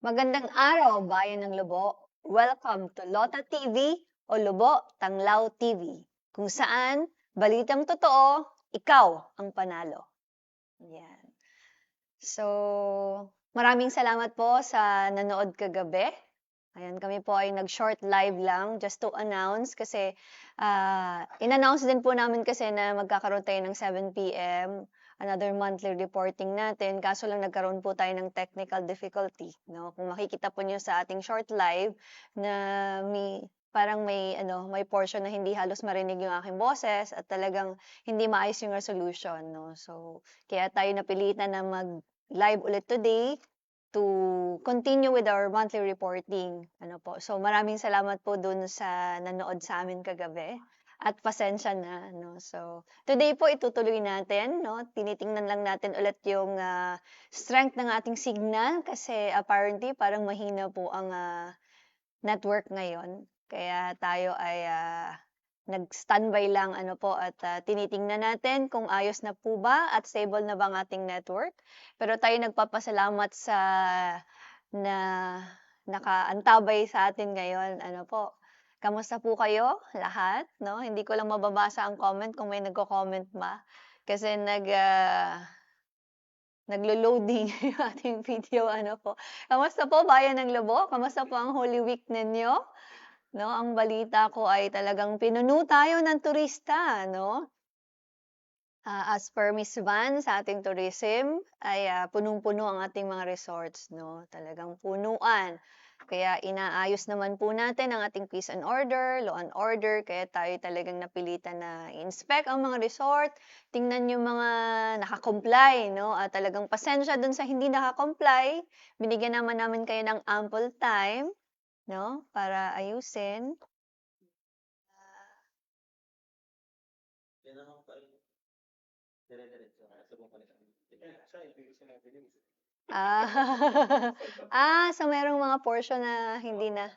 Magandang araw, Bayan ng Lubo. Welcome to Lota TV o Lubo Tanglaw TV, kung saan balitang totoo, ikaw ang panalo. Yan. So, maraming salamat po sa nanood kagabi. Ayan, kami po ay nag-short live lang just to announce kasi in-announce din po namin kasi na magkakaroon tayo ng 7 p.m. another monthly reporting natin. Kaso lang nagkaroon po tayo ng technical difficulty, no? Kung makikita po niyo sa ating short live na parang may portion na hindi halos marinig yung aking boses at talagang hindi maayos yung resolution, no? So, kaya tayo napilitan na mag-live ulit today to continue with our monthly reporting. Ano po. So, maraming salamat po dun sa nanood sa amin kagabi. At pasensya na, no? So, today po itutuloy natin, no? Tinitingnan lang natin ulit yung strength ng ating signal kasi apparently parang mahina po ang network ngayon. Kaya tayo ay nag-standby lang ano po at tinitingnan natin kung ayos na po ba at stable na ba ang ating network. Pero tayo nagpapasalamat sa na nakaantabay sa atin ngayon. Ano po, kamusta po kayo lahat? No? Hindi ko lang mababasa ang comment kung may nagko-comment ba. Kasi naglo-loading yung ating video. Ano po. Kamusta po, Bayan ng Lobo? Kamusta po ang Holy Week ninyo? No, ang balita ko ay talagang pinuno tayo ng turista, no? As per Miss Van sa ating tourism ay, punong-puno ang ating mga resorts 'no, talagang punuan. Kaya inaayos naman po natin ang ating peace and order, law and order, kaya tayo talagang napilitan na i-inspect ang mga resort, tingnan yung mga naka-comply 'no, at talagang pasensya dun sa hindi naka-comply, binigyan naman namin kayo ng ample time 'no, para ayusin. Ah, so merong mga portion na hindi na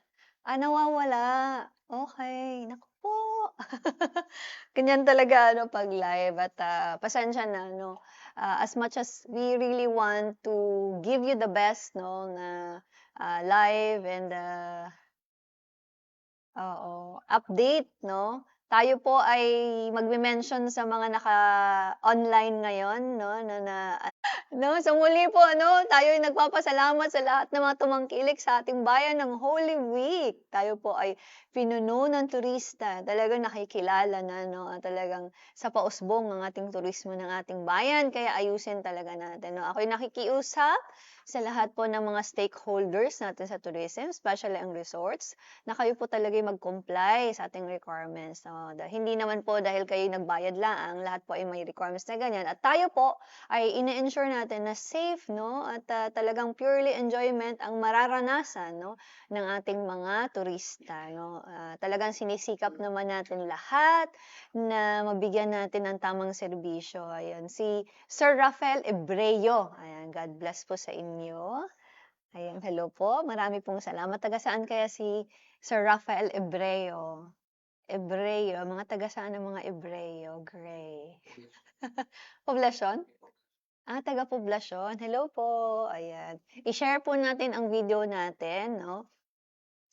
nawawala. Okey, naku po. Ganyan talaga ano 'pag live at, pasensya na 'no. As much as we really want to give you the best 'no na, live and, oo, update 'no. Tayo po ay magme-mention sa mga naka-online ngayon 'no na 'no, sa muli po ano, tayo'y nagpapasalamat sa lahat ng mga tumangkilik sa ating bayan ng Holy Week. Tayo po ay pinuno ng turista, talagang nakikilala na 'no, at talagang sa pausbong ang ating turismo ng ating bayan, kaya ayusin talaga natin 'no. Ako'y nakikiusap sa lahat po ng mga stakeholders natin sa tourism, especially ang resorts, na kayo po talaga'y mag-comply sa ating requirements 'no. Hindi naman po dahil kayo'y nagbayad laang, lahat po ay may requirements na ganyan at tayo po ay ine-ensure natin na safe 'no at, talagang purely enjoyment ang mararanasan 'no ng ating mga turista 'no. Talagang sinisikap naman natin lahat na mabigyan natin ng tamang serbisyo. Ayan, si Sir Rafael Ebreo, ayan, God bless po sa inyo. Ayan, hello po, marami pong salamat. Taga saan kaya si Sir Rafael Ebreo? Ebreo, mga taga saan ang mga Ebreo? Gray. Poblasyon? Taga-poblasyon. Hello po, ayan. I-share po natin ang video natin 'no,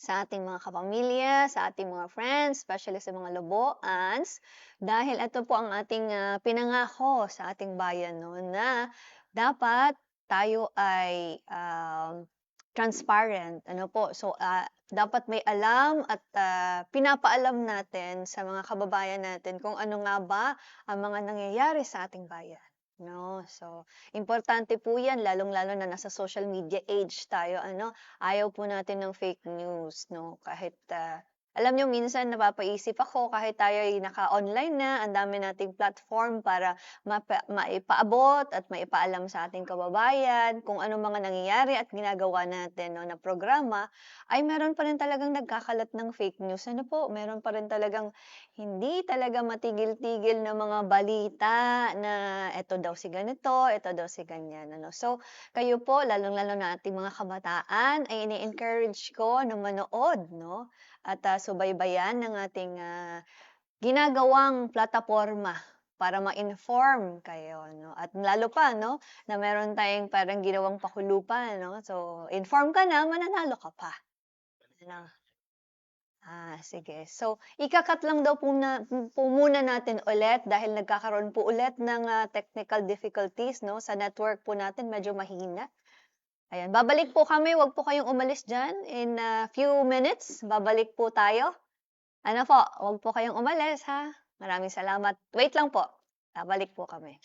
sa ating mga kapamilya, sa ating mga friends, especially sa mga Loboans, dahil ito po ang ating, pinangako sa ating bayan 'no, na dapat tayo ay, transparent, ano po. So, dapat may alam at, pinapaalam natin sa mga kababayan natin kung ano nga ba ang mga nangyayari sa ating bayan. 'No, so importante po 'yan lalong-lalo na nasa social media age tayo ano, ayaw po natin ng fake news 'no, kahit, alam niyo minsan napapaisip ako kahit tayo ay naka-online na, ang dami nating platform para maipaabot at maipaalam sa ating kababayan kung ano mga nangyayari at ginagawa natin 'no, na programa, ay meron pa rin talagang nagkakalat ng fake news. Ano po, meron pa rin talagang hindi talaga matigil-tigil na mga balita na eto daw si ganito, eto daw si ganyan ano. So, kayo po lalong-lalo na ating mga kabataan ay ini-encourage ko na manood 'no, at, subaybayan ng ating, ginagawang plataporma para ma-inform kayo 'no, at lalo pa 'no, na meron tayong parang ginawang pakulupan 'no. So, inform ka na, mananalo ka pa, ano. Sige. So, ika-cut lang daw po muna natin ulit dahil nagkakaroon po ulit ng, technical difficulties 'no, sa network po natin medyo mahina. Ayan, babalik po kami, 'wag po kayong umalis diyan. In a few minutes, babalik po tayo. Ano po, 'wag po kayong umalis ha. Maraming salamat. Wait lang po, babalik po kami.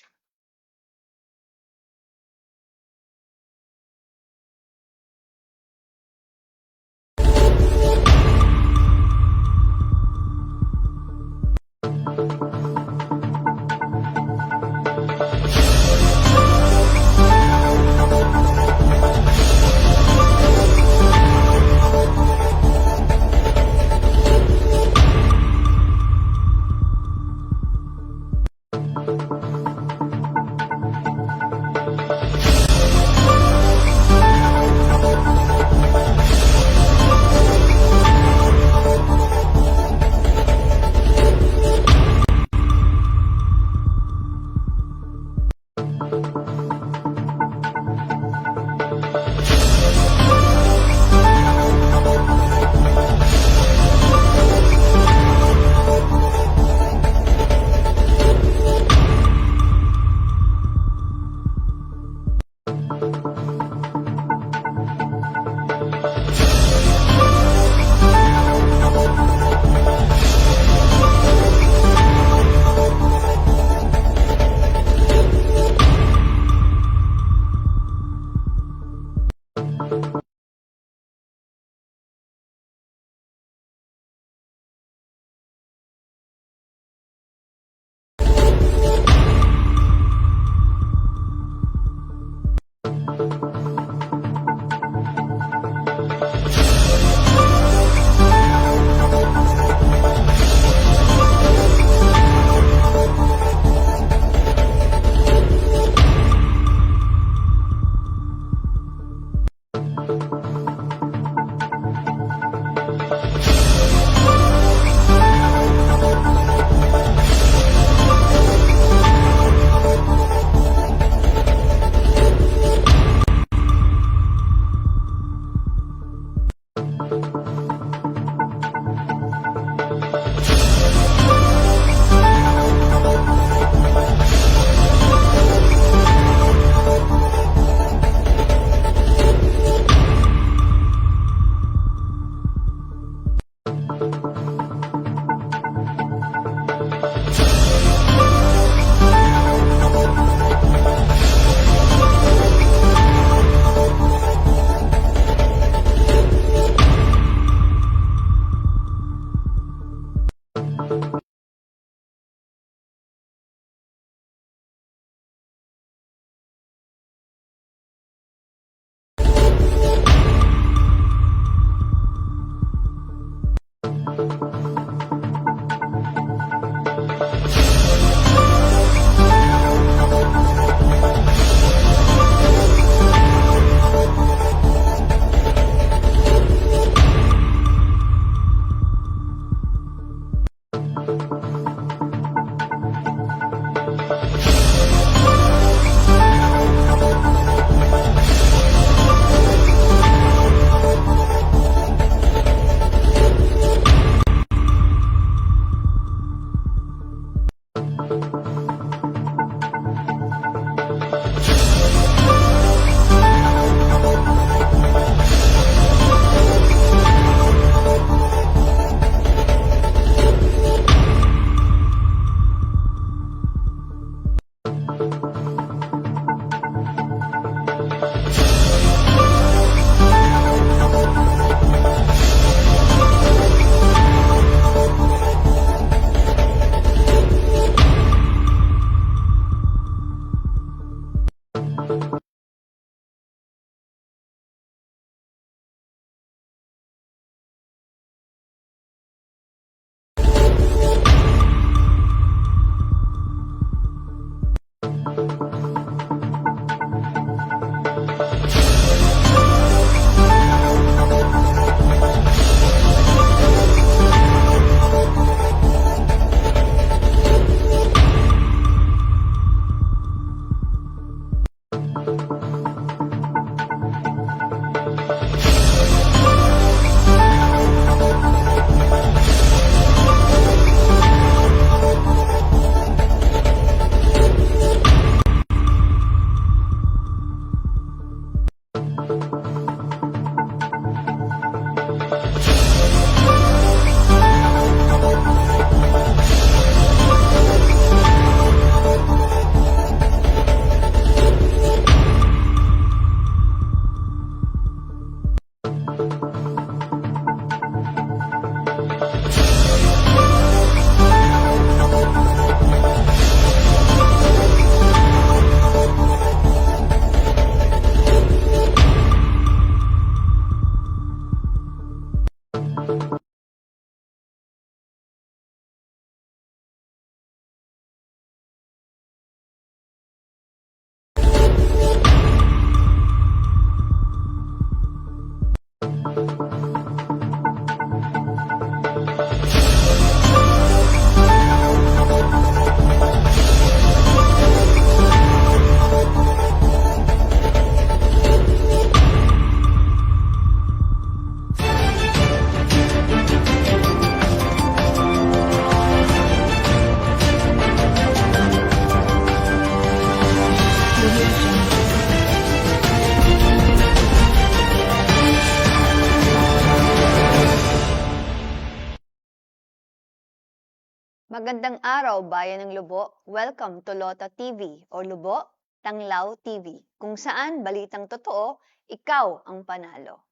Magandang araw, Bayan ng Lubo. Welcome to Lota TV o Lubo, Tanglaw TV, kung saan balitang totoo, ikaw ang panalo.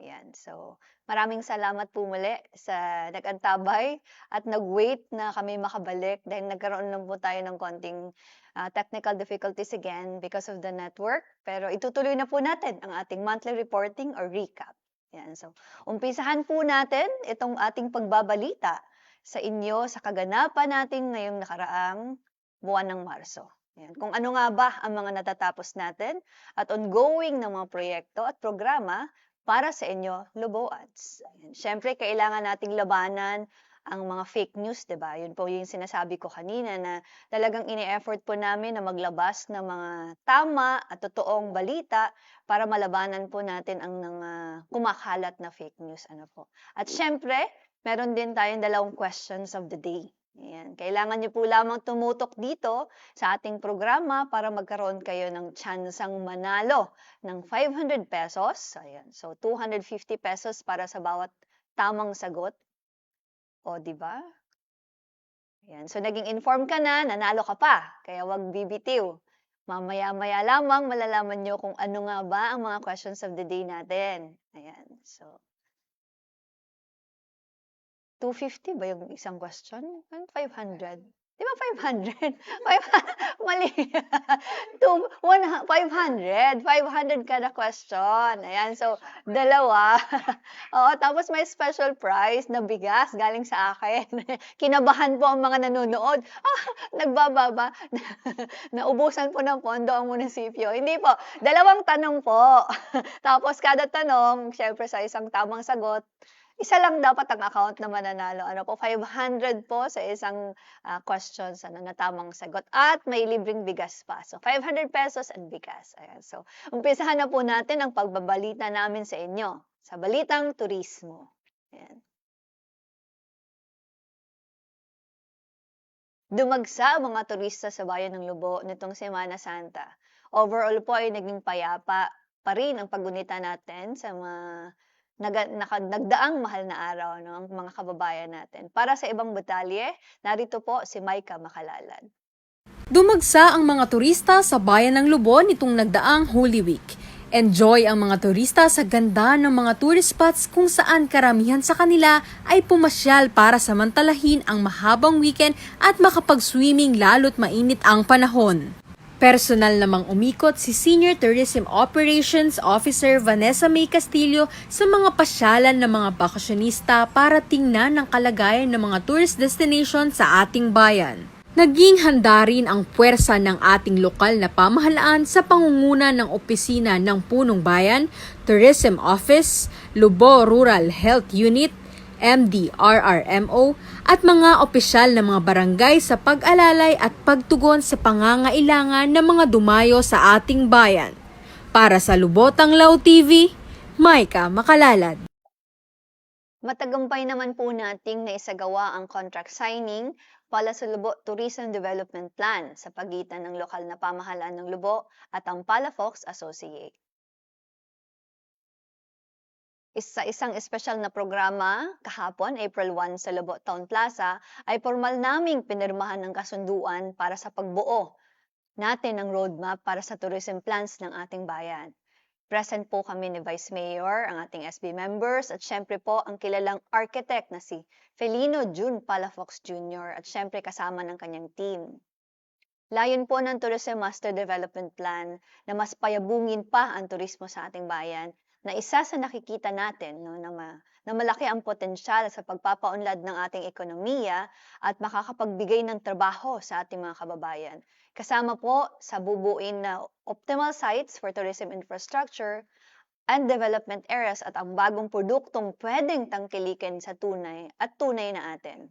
Yan. So, maraming salamat po muli sa nag-antabay at nag-wait na kami makabalik dahil nagkaroon lang po tayo ng konting technical difficulties again because of the network. Pero itutuloy na po natin ang ating monthly reporting or recap. Yan. So, umpisahan po natin itong ating pagbabalita sa inyo sa kaganapan natin ngayong nakaraang buwan ng Marso. Yan. Kung ano nga ba ang mga natatapos natin at ongoing na mga proyekto at programa para sa inyo, Luboans. Ayan. Siyempre, kailangan nating labanan ang mga fake news, 'di ba? Yun po yung sinasabi ko kanina na talagang ini-effort po namin na maglabas ng mga tama at totoong balita para malabanan po natin ang mga kumakalat na fake news. Ano po. At siyempre, meron din tayong dalawang questions of the day. Ayan. Kailangan niyo po lamang tumutok dito sa ating programa para magkaroon kayo ng tsansang manalo ng 500 pesos. Ayan. So, 250 pesos para sa bawat tamang sagot. O, di ba? Ayan. So, naging inform ka na, nanalo ka pa. Kaya wag bibitiw. Mamaya-maya lamang malalaman nyo kung ano nga ba ang mga questions of the day natin. Ayan. So, 250 ba yung isang question? 500. Di ba 500? Mali. 500. 500 kada question. Ayan, so, dalawa. Oo, tapos may special prize na bigas galing sa akin. Kinabahan po ang mga nanonood. Nagbababa. Naubusan po ng pondo ang munisipyo. Hindi po. Dalawang tanong po. Tapos kada tanong, syempre sa isang tamang sagot, isa lang dapat ang account na mananalo. Ano po, 500 po sa isang questions na tamang sagot. At may libreng bigas pa. So, 500 pesos and bigas. Ayan. So, umpisahan na po natin ang pagbabalita namin sa inyo sa Balitang Turismo. Ayan. Dumagsa ang mga turista sa bayan ng Lubo nitong Semana Santa. Overall po ay naging payapa pa rin ang paggunita natin sa mga nagdaang mahal na araw ng mga kababayan natin. Para sa ibang detalye, narito po si Maika Makalalad. Dumagsa ang mga turista sa bayan ng Lubo nitong nagdaang Holy Week. Enjoy ang mga turista sa ganda ng mga tourist spots kung saan karamihan sa kanila ay pumasyal para samantalahin ang mahabang weekend at makapag-swimming lalo't mainit ang panahon. Personal namang umikot si Senior Tourism Operations Officer Vanessa May Castillo sa mga pasyalan ng mga bakasyonista para tingnan ang kalagayan ng mga tourist destination sa ating bayan. Naging handa rin ang puwersa ng ating lokal na pamahalaan sa pangunguna ng Opisina ng Punong Bayan, Tourism Office, Lubo Rural Health Unit, MDRRMO at mga opisyal ng mga barangay sa pag-alalay at pagtugon sa pangangailangan ng mga dumayo sa ating bayan. Para sa Lubotang Lao TV, Maika Makalalad. Matagumpay naman po nating naisagawa ang contract signing para sa Lubo Tourism Development Plan sa pagitan ng lokal na pamahalaan ng Lubo at ang Palafox Associate. Sa isang espesyal na programa, kahapon, April 1 sa Lubo Town Plaza, ay formal naming pinirmahan ng kasunduan para sa pagbuo natin ng roadmap para sa tourism plans ng ating bayan. Present po kami ni Vice Mayor, ang ating SB members, at syempre po ang kilalang architect na si Felino June Palafox Jr. at syempre kasama ng kanyang team. Layon po ng Tourism Master Development Plan na mas payabungin pa ang turismo sa ating bayan na isa sa nakikita natin na malaki ang potensyal sa pagpapaunlad ng ating ekonomiya at makakapagbigay ng trabaho sa ating mga kababayan. Kasama po sa bubuin na optimal sites for tourism infrastructure and development areas at ang bagong produktong pwedeng tangkilikin sa tunay na atin.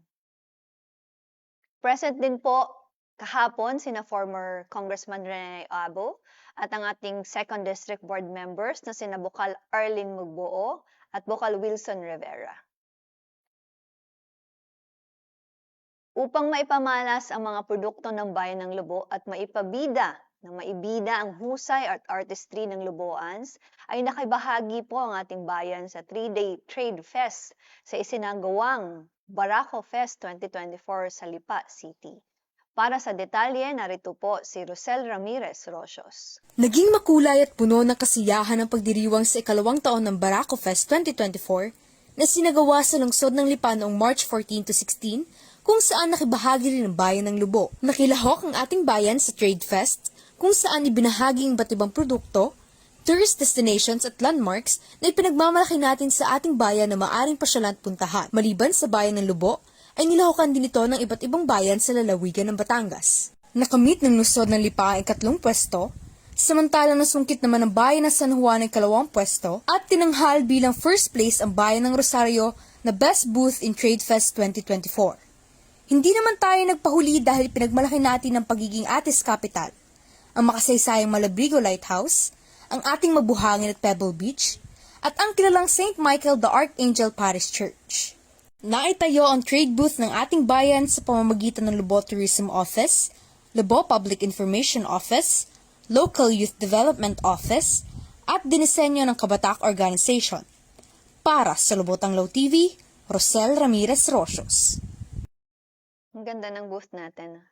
Present din po kahapon sina former Congressman Rene Abo at ang ating 2nd District Board members na sina Bukal Arlene Mugbuo at Bukal Wilson Rivera. Upang maipamalas ang mga produkto ng bayan ng Lubo at maibida ang husay at artistry ng Luboans, ay nakibahagi po ang ating bayan sa 3-day trade fest sa isinagawang Barako Fest 2024 sa Lipa City. Para sa detalye, narito po si Rosel Ramirez Rochos. Naging makulay at puno ng kasiyahan ang pagdiriwang sa ikalawang taon ng Barako Fest 2024 na sinagawa sa lungsod ng Lipa noong March 14 to 16 kung saan nakibahagi rin ang bayan ng Lubo. Nakilahok ang ating bayan sa Trade Fest kung saan ibinahagi ang iba't ibang produkto, tourist destinations at landmarks na ipinagmamalaki natin sa ating bayan na maaring pasyalan at puntahan. Maliban sa bayan ng Lubo, ay nilahukan din ito ng iba't ibang bayan sa lalawigan ng Batangas. Nakamit ng lungsod ng Lipa ang ikatlong pwesto Samantalang nasungkit naman ang bayan ng San Juan ng kalawang pwesto at tinanghal bilang first place ang bayan ng Rosario na Best Booth in Trade Fest 2024. Hindi naman tayo nagpahuli dahil pinagmalaki natin ang pagiging Ates Capital, ang makasaysayang Malabrigo Lighthouse, ang ating mabuhangin at Pebble Beach, at ang kilalang St. Michael the Archangel Parish Church. Naitayo ang trade booth ng ating bayan sa pamamagitan ng Lobo Tourism Office, Lobo Public Information Office, Local Youth Development Office, at dinisenyo ng Kabatak Organization. Para sa Lobo Tanglaw TV, Rosel Ramirez Rosios. Ang ganda ng booth natin.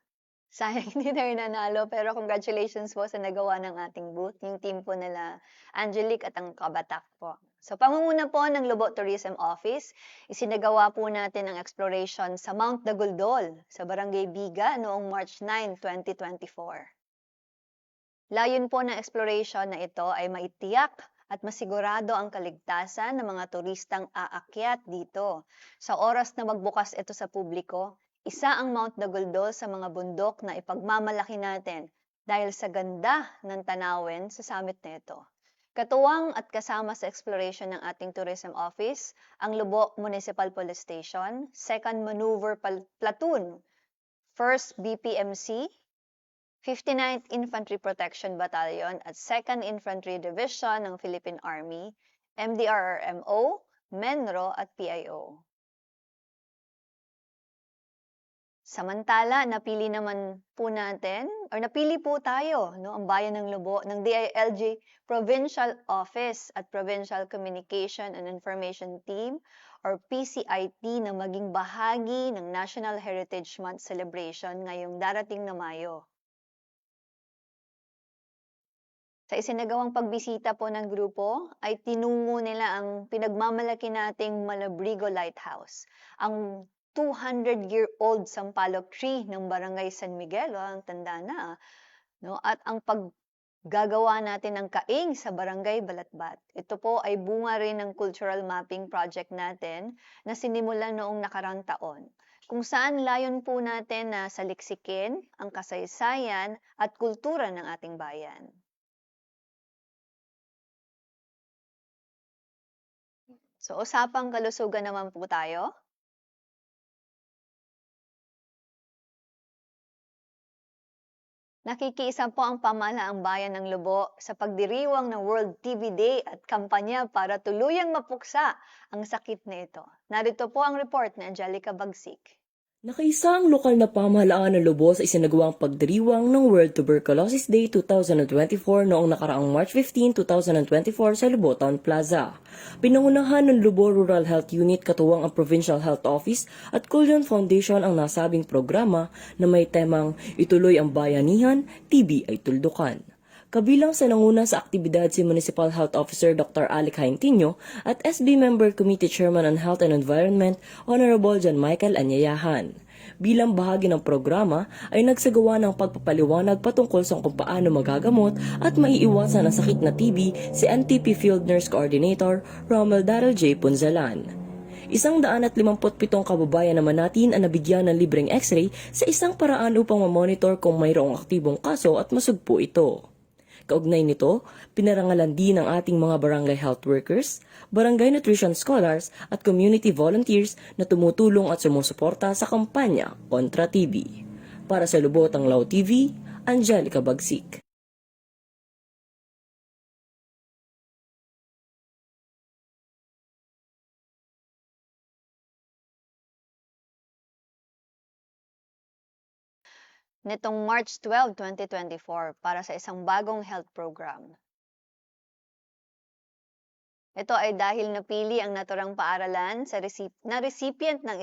Sayang hindi tayo nanalo, pero congratulations po sa nagawa ng ating booth, yung team po nila Angelique at ang Kabatak po. So, pangunguna po ng Lobo Tourism Office, isinagawa po natin ang exploration sa Mount Daguldol sa Barangay Biga noong March 9, 2024. Layon po ng exploration na ito ay maitiyak at masigurado ang kaligtasan ng mga turistang aakyat dito. Sa oras na magbukas ito sa publiko, isa ang Mount Daguldol sa mga bundok na ipagmamalaki natin dahil sa ganda ng tanawin sa summit nito. Katuwang at kasama sa exploration ng ating Tourism Office, ang Lobo Municipal Police Station, 2nd Maneuver Platoon, 1st BPMC, 59th Infantry Protection Battalion at 2nd Infantry Division ng Philippine Army, MDRRMO, MENRO at PIO. Samantala, napili po tayo, ang Bayan ng Lobo ng DILG Provincial Office at Provincial Communication and Information Team or PCIT na maging bahagi ng National Heritage Month celebration ngayong darating na Mayo. Sa isinagawang pagbisita po ng grupo ay tinungo nila ang pinagmamalaki nating Malabrigo Lighthouse, ang 200-year-old sampalok tree ng Barangay San Miguel, ang tanda na, at ang paggagawa natin ng kaing sa Barangay Balatbat. Ito po ay bunga rin ng cultural mapping project natin na sinimulan noong nakarang taon, kung saan layon po natin na saliksikin ang kasaysayan at kultura ng ating bayan. So, usapang kalusugan naman po tayo. Nakikiisa po ang pamahalaang bayan ng Lobo sa pagdiriwang ng World TB Day at kampanya para tuluyang mapuksa ang sakit na ito. Narito po ang report ni Angelica Bagsik. Nakaisa ang lokal na pamahalaan ng Lobo sa isinagawang pagdiriwang ng World Tuberculosis Day 2024 noong nakaraang March 15, 2024 sa Lobo Town Plaza. Pinangunahan ng Lobo Rural Health Unit katuwang ang Provincial Health Office at Kulyon Foundation ang nasabing programa na may temang Ituloy ang Bayanihan, TB ay Tuldukan. Kabilang sa nanguna sa aktibidad si Municipal Health Officer Dr. Alec Haintinio at SB Member Committee Chairman on Health and Environment Honorable John Michael Anyayahan. Bilang bahagi ng programa ay nagsagawa ng pagpapaliwanag patungkol sa kung paano magagamot at maiiwasan ang sakit na TB si NTP Field Nurse Coordinator Romel Darrell J. Punzalan. 157 kababayan naman natin ang nabigyan ng libreng x-ray sa isang paraan upang mamonitor kung mayroong aktibong kaso at masugpo ito. Kaugnay nito, pinarangalan din ang ating mga barangay health workers, barangay nutrition scholars at community volunteers na tumutulong at sumusuporta sa kampanya kontra TB. Para sa Lobo Tanglaw TV, Angelica Bagsik. Nitong March 12, 2024 para sa isang bagong health program. Ito ay dahil napili ang naturang paaralan na recipient ng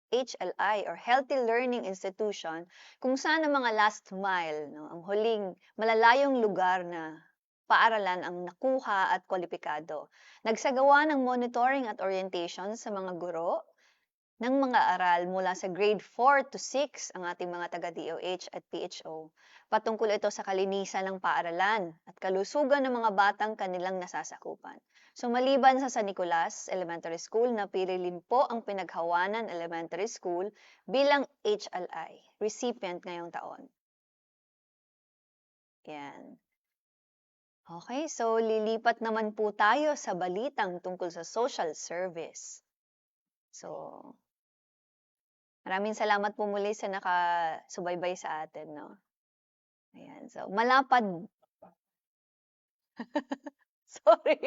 HLI or Healthy Learning Institution kung saan ang mga last mile, ang huling malalayong lugar na paaralan ang nakuha at kwalipikado. Nagsagawa ng monitoring at orientation sa mga guro ng mga aral mula sa grade 4 to 6 ang ating mga taga-DOH at PHO. Patungkol ito sa kalinisan ng paaralan at kalusugan ng mga batang kanilang nasasakupan. So maliban sa San Nicolas Elementary School, napili rin po ang Pinaghawanan Elementary School bilang HLI recipient ngayong taon. Yan. Okay, so lilipat naman po tayo sa balitang tungkol sa social service. So, maraming salamat po muli sa nakasubaybay sa atin, no? Ayan, so sorry,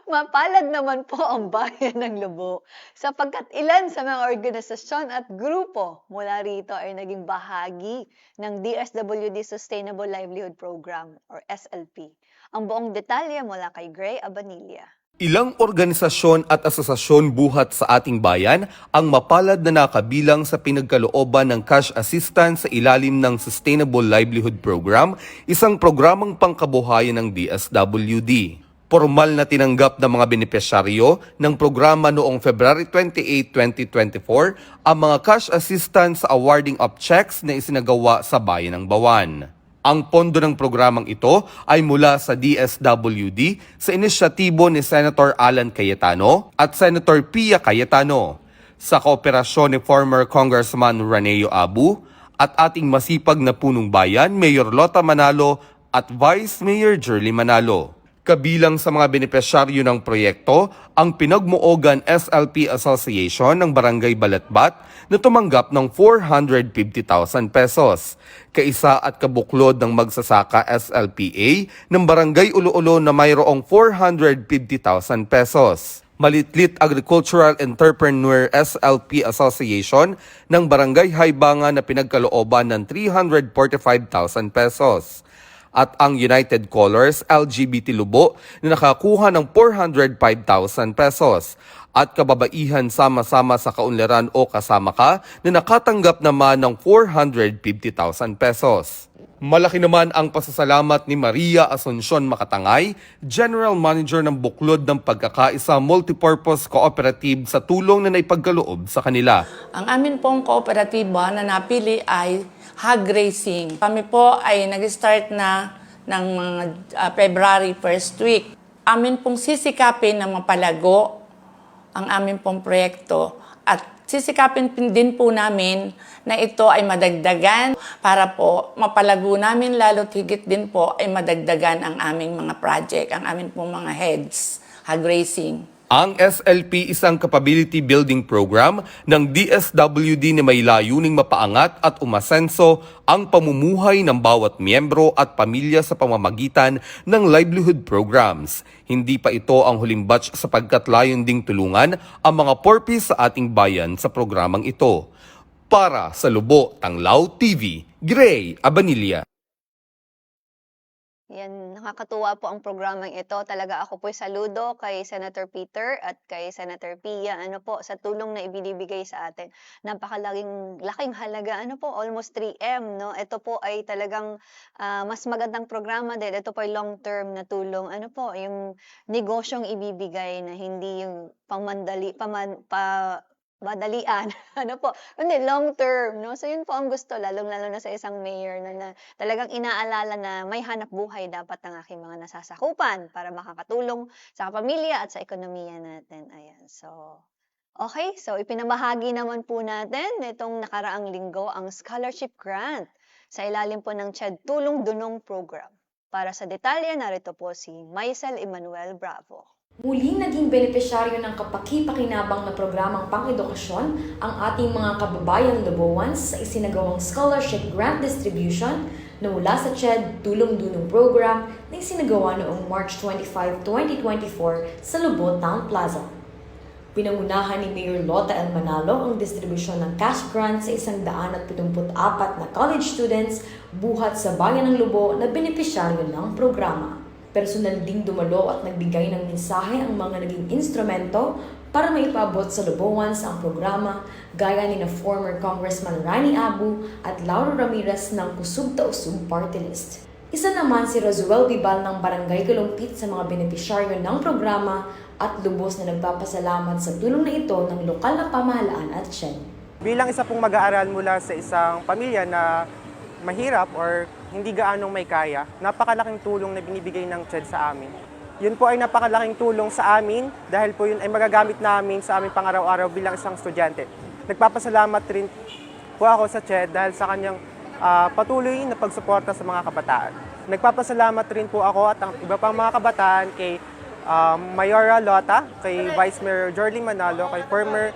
mapalad naman po ang bayan ng Lubo sapagkat ilan sa mga organisasyon at grupo mula rito ay naging bahagi ng DSWD Sustainable Livelihood Program or SLP. Ang buong detalye mula kay Gray Abanilla. Ilang organisasyon at asosasyon buhat sa ating bayan ang mapalad na nakabilang sa pinagkalooban ng cash assistance sa ilalim ng Sustainable Livelihood Program, isang programang pangkabuhayan ng DSWD. Formal na tinanggap ng mga benepisyaryo ng programa noong February 28, 2024 ang mga cash assistance sa awarding of checks na isinagawa sa Bayan ng Bawan. Ang pondo ng programang ito ay mula sa DSWD sa inisyatibo ni Senator Alan Cayetano at Senator Pia Cayetano sa kooperasyon ni former Congressman Raneo Abu at ating masipag na punong bayan Mayor Lota Manalo at Vice Mayor Jerly Manalo. Kabilang sa mga benepisyaryo ng proyekto ang Pinagmuogan SLP Association ng Barangay Balatbat na tumanggap ng 450,000 pesos. Kaisa at kabuklod ng Magsasaka SLPA ng Barangay Ulo-Ulo na mayroong 450,000 pesos. Malitlit Agricultural Entrepreneur SLP Association ng Barangay Haybangan na pinagkalooban ng 345,000 pesos. At ang United Colors LGBT Lubo na nakakuha ng 405,000 pesos. At kababaihan sama-sama sa kaunlaran o kasama ka na nakatanggap naman ng 450,000 pesos. Malaki naman ang pasasalamat ni Maria Asuncion Makatangay, General Manager ng Buklod ng Pagkakaisa Multipurpose Cooperative sa tulong na naipagkaloob sa kanila. Ang amin pong kooperatiba na napili ay Hog Racing. Kami po ay nag-start na ng mga February 1st week. Amin pong sisikapin na mapalago ang amin pong proyekto at sisikapin din po namin na ito ay madagdagan para po mapalago namin lalo't higit din po ay madagdagan ang aming mga project, ang aming pong mga heads, Hog Racing. Ang SLP isang capability building program ng DSWD na may layuning mapaangat at umasenso ang pamumuhay ng bawat miyembro at pamilya sa pamamagitan ng livelihood programs. Hindi pa ito ang huling batch sapagkat layon ding tulungan ang mga porpis sa ating bayan sa programang ito. Para sa Lubo, Tanglaw TV, Gray Abanilla. Yan, nakakatuwa po ang programang ito. Talaga ako po'y saludo kay Senator Peter at kay Senator Pia. Ano po, sa tulong na ibinibigay sa atin. Laking halaga. Ano po, almost 3M, no? Ito po ay talagang mas magandang programa din. Ito po ay long-term na tulong. Ano po, yung negosyong ibibigay na hindi yung madalian. Ano po, kundi long term, no? So yun po ang gusto, lalong-lalo na sa isang mayor na talagang inaalala na may hanap buhay dapat ang aking mga nasasakupan para makakatulong sa pamilya at sa ekonomiya natin. Ayan, so okay, so ipinamahagi naman po natin itong nakaraang linggo ang scholarship grant sa ilalim po ng CHED Tulong Dunong Program. Para sa detalye, narito po si Maisel Emmanuel Bravo. Muling naging benepisyaryo ng kapaki-pakinabang na programang pang-edukasyon ang ating mga kababayang Luboans sa isinagawang scholarship grant distribution na mula sa CHED Tulong Dunong Program na isinagawa noong March 25, 2024 sa Lubo Town Plaza. Pinangunahan ni Mayor Lota L. Manalo ang distribusyon ng cash grant sa 174 na college students buhat sa bayan ng Lubo na benepisyaryo ng programa. Personal ding dumalo at nagbigay ng mensahe ang mga naging instrumento para maipabot sa Luboans ang programa gaya ni na former Congressman Rani Abu at Lauro Ramirez ng Kusog ta Usog Party List. Isa naman si Rosuel Bibal ng Barangay Kalumpit sa mga benepisyaryo ng programa at lubos na nagpapasalamat sa tulong na ito ng lokal na pamahalaan at CHED. Bilang isa pong mag-aaral mula sa isang pamilya na mahirap or hindi gaanong may kaya, napakalaking tulong na binibigay ng CHED sa amin. Yun po ay napakalaking tulong sa amin dahil po yun ay magagamit namin sa aming pang-araw-araw bilang isang estudyante. Nagpapasalamat rin po ako sa CHED dahil sa kanyang patuloy na pagsuporta sa mga kabataan. Nagpapasalamat rin po ako at ang iba pang mga kabataan kay Mayora Lota, kay Vice Mayor Jorly Manalo, kay former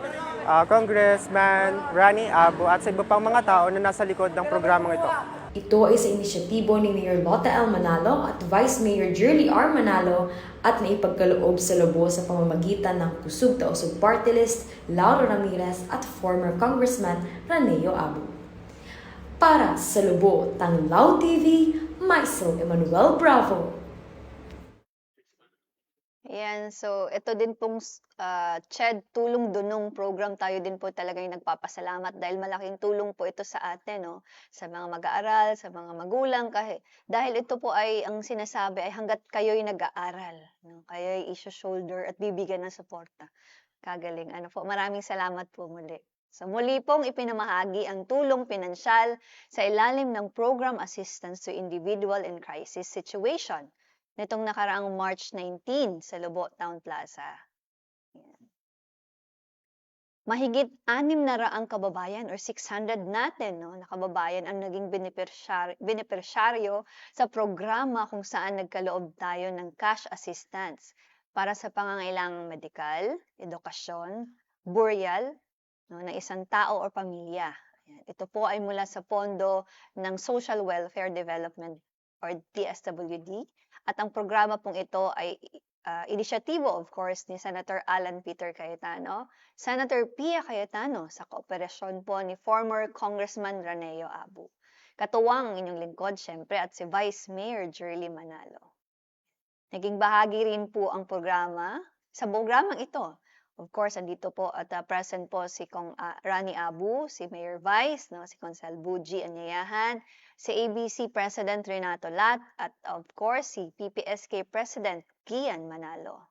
Congressman Rani Abu at sa iba pang mga tao na nasa likod ng programang ito. Ito ay sa inisyatibo ni Mayor Lota L. Manalo at Vice Mayor Jerly R. Manalo at naipagkaloob sa Lobo sa pamamagitan ng Kusog Tausog Party List, Lauro Ramirez at former Congressman Raneo Abu. Para sa Lobo, Tanglaw TV, myself, Emmanuel Bravo. Ayan, so ito din pong CHED Tulong Dunong program, tayo din po talaga yung nagpapasalamat dahil malaking tulong po ito sa atin, no? Sa mga mag-aaral, sa mga magulang, dahil ito po ay ang sinasabi ay hanggat kayo'y nag-aaral, no? Kayo'y iso-shoulder at bibigyan ng suporta. Kagaling. Ano po, maraming salamat po muli. So muli pong ipinamahagi ang tulong pinansyal sa ilalim ng Program Assistance to Individual in Crisis Situation nitong nakaraang March 19 sa Lobo Town Plaza. Yan. Mahigit 600 kababayan or 600 natin, no, na kababayan ang naging benepisyaryo sa programa kung saan nagkaloob tayo ng cash assistance para sa pangangailangang medikal, edukasyon, burial, no, ng isang tao o pamilya. Yan. Ito po ay mula sa pondo ng Social Welfare Development or DSWD. At ang programa pong ito ay inisyatibo, of course, ni Senator Alan Peter Cayetano, Senator Pia Cayetano, sa kooperasyon po ni former Congressman Raneo Abu. Katuwang inyong lingkod, syempre, at si Vice Mayor Jerly Manalo. Naging bahagi rin po ang programa. Sa programang ito, of course, andito po at present po si Rani Abu, si Mayor Vice, no, si Consel Buji Anyayahan, si ABC President Renato Lat, at of course, si PPSK President Kian Manalo.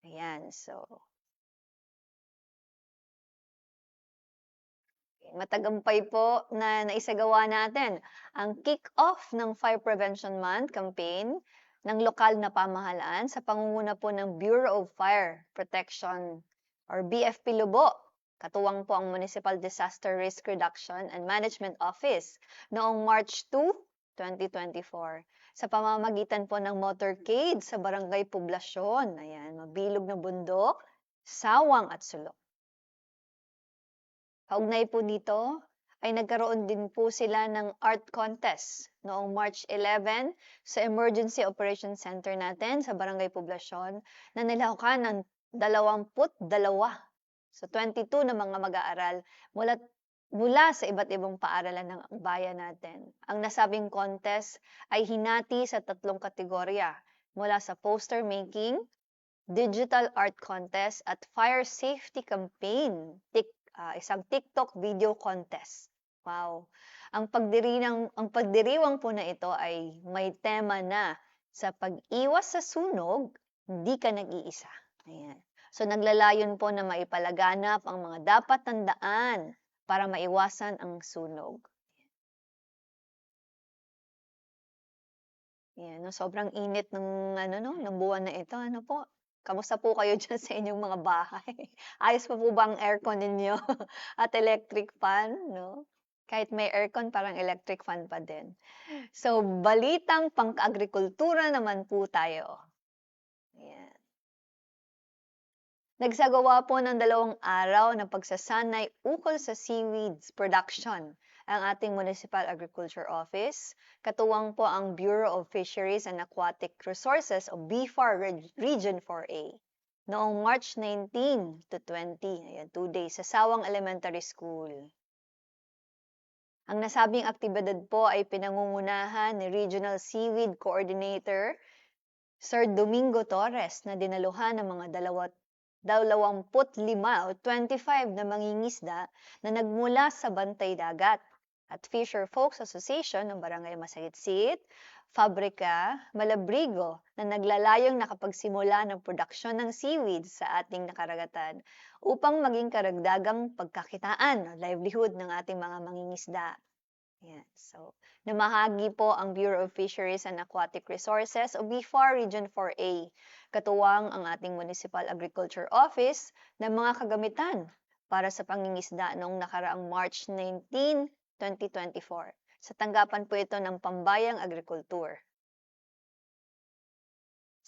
Ayan, so matagumpay po na naisagawa natin ang kick-off ng Fire Prevention Month campaign ng lokal na pamahalaan sa pangunguna po ng Bureau of Fire Protection or BFP Lobo. Katuwang po ang Municipal Disaster Risk Reduction and Management Office noong March 2, 2024 sa pamamagitan po ng motorcade sa barangay poblasyon. Ayan, mabilog na bundok, sawang at sulok. Kaugnay po dito ay nagkaroon din po sila ng art contest noong March 11 sa Emergency Operations Center natin sa Barangay Poblasyon na nilahukan ng 22. So 22 na mga mag-aaral mula sa iba't ibang paaralan ng bayan natin. Ang nasabing contest ay hinati sa 3 kategorya mula sa poster making, digital art contest at fire safety campaign, isang TikTok video contest. Wow. Ang pagdiriwang po na ito ay may tema na sa pag-iwas sa sunog, hindi ka nag-iisa. Ayan. So naglalayon po na maipalaganap ang mga dapat tandaan para maiwasan ang sunog. Ayan, no? Sobrang init ng ng buwan na ito. Ano po? Kamusta po kayo dyan sa inyong mga bahay? Ayos pa po ba ang aircon ninyo? At electric fan, no? Kahit may aircon, parang electric fan pa din. So, balitang pang-agrikultura naman po tayo. Ayan. Nagsagawa po ng 2 araw na pagsasanay ukol sa seaweeds production ang ating Municipal Agriculture Office. Katuwang po ang Bureau of Fisheries and Aquatic Resources o BFAR Region 4A noong March 19 to 20, ayan, 2 days sa Sawang Elementary School. Ang nasabing aktibidad po ay pinangungunahan ni Regional Seaweed Coordinator Sir Domingo Torres na dinaluhan ng mga 25 o 25 na mangingisda na nagmula sa Bantay Dagat at Fisher Folks Association ng Barangay Masagitsit, Fabrika, Malabrigo na naglalayong nakapagsimula ng produksyon ng seaweeds sa ating nakaragatan upang maging karagdagang pagkakitaan, livelihood ng ating mga mangingisda. Yan. So, namahagi po ang Bureau of Fisheries and Aquatic Resources o BFAR Region 4A. Katuwang ang ating Municipal Agriculture Office ng mga kagamitan para sa pangingisda noong nakaraang March 19, 2024. Sa tanggapan po ito ng Pambayang Agrikultur.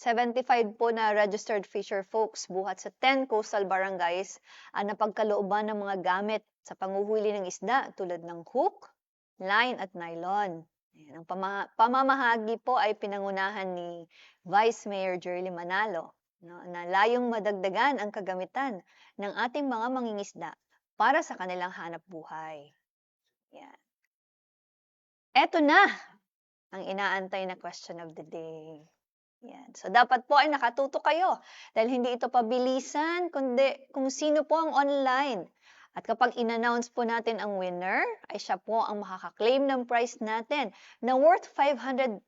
75 po na registered fisher folks buhat sa 10 coastal barangays ang napagkalooban ng mga gamit sa panguhuli ng isda tulad ng hook, line at nylon. Ayan, ang pamamahagi po ay pinangunahan ni Vice Mayor Jerly Manalo, no, na layong madagdagan ang kagamitan ng ating mga mangingisda para sa kanilang hanap buhay. Yan. Eto na ang inaantay na question of the day. Yan. So, dapat po ay nakatuto kayo dahil hindi ito pabilisan, kundi kung sino po ang online. At kapag in-announce po natin ang winner, ay siya po ang makaka-claim ng prize natin na worth 500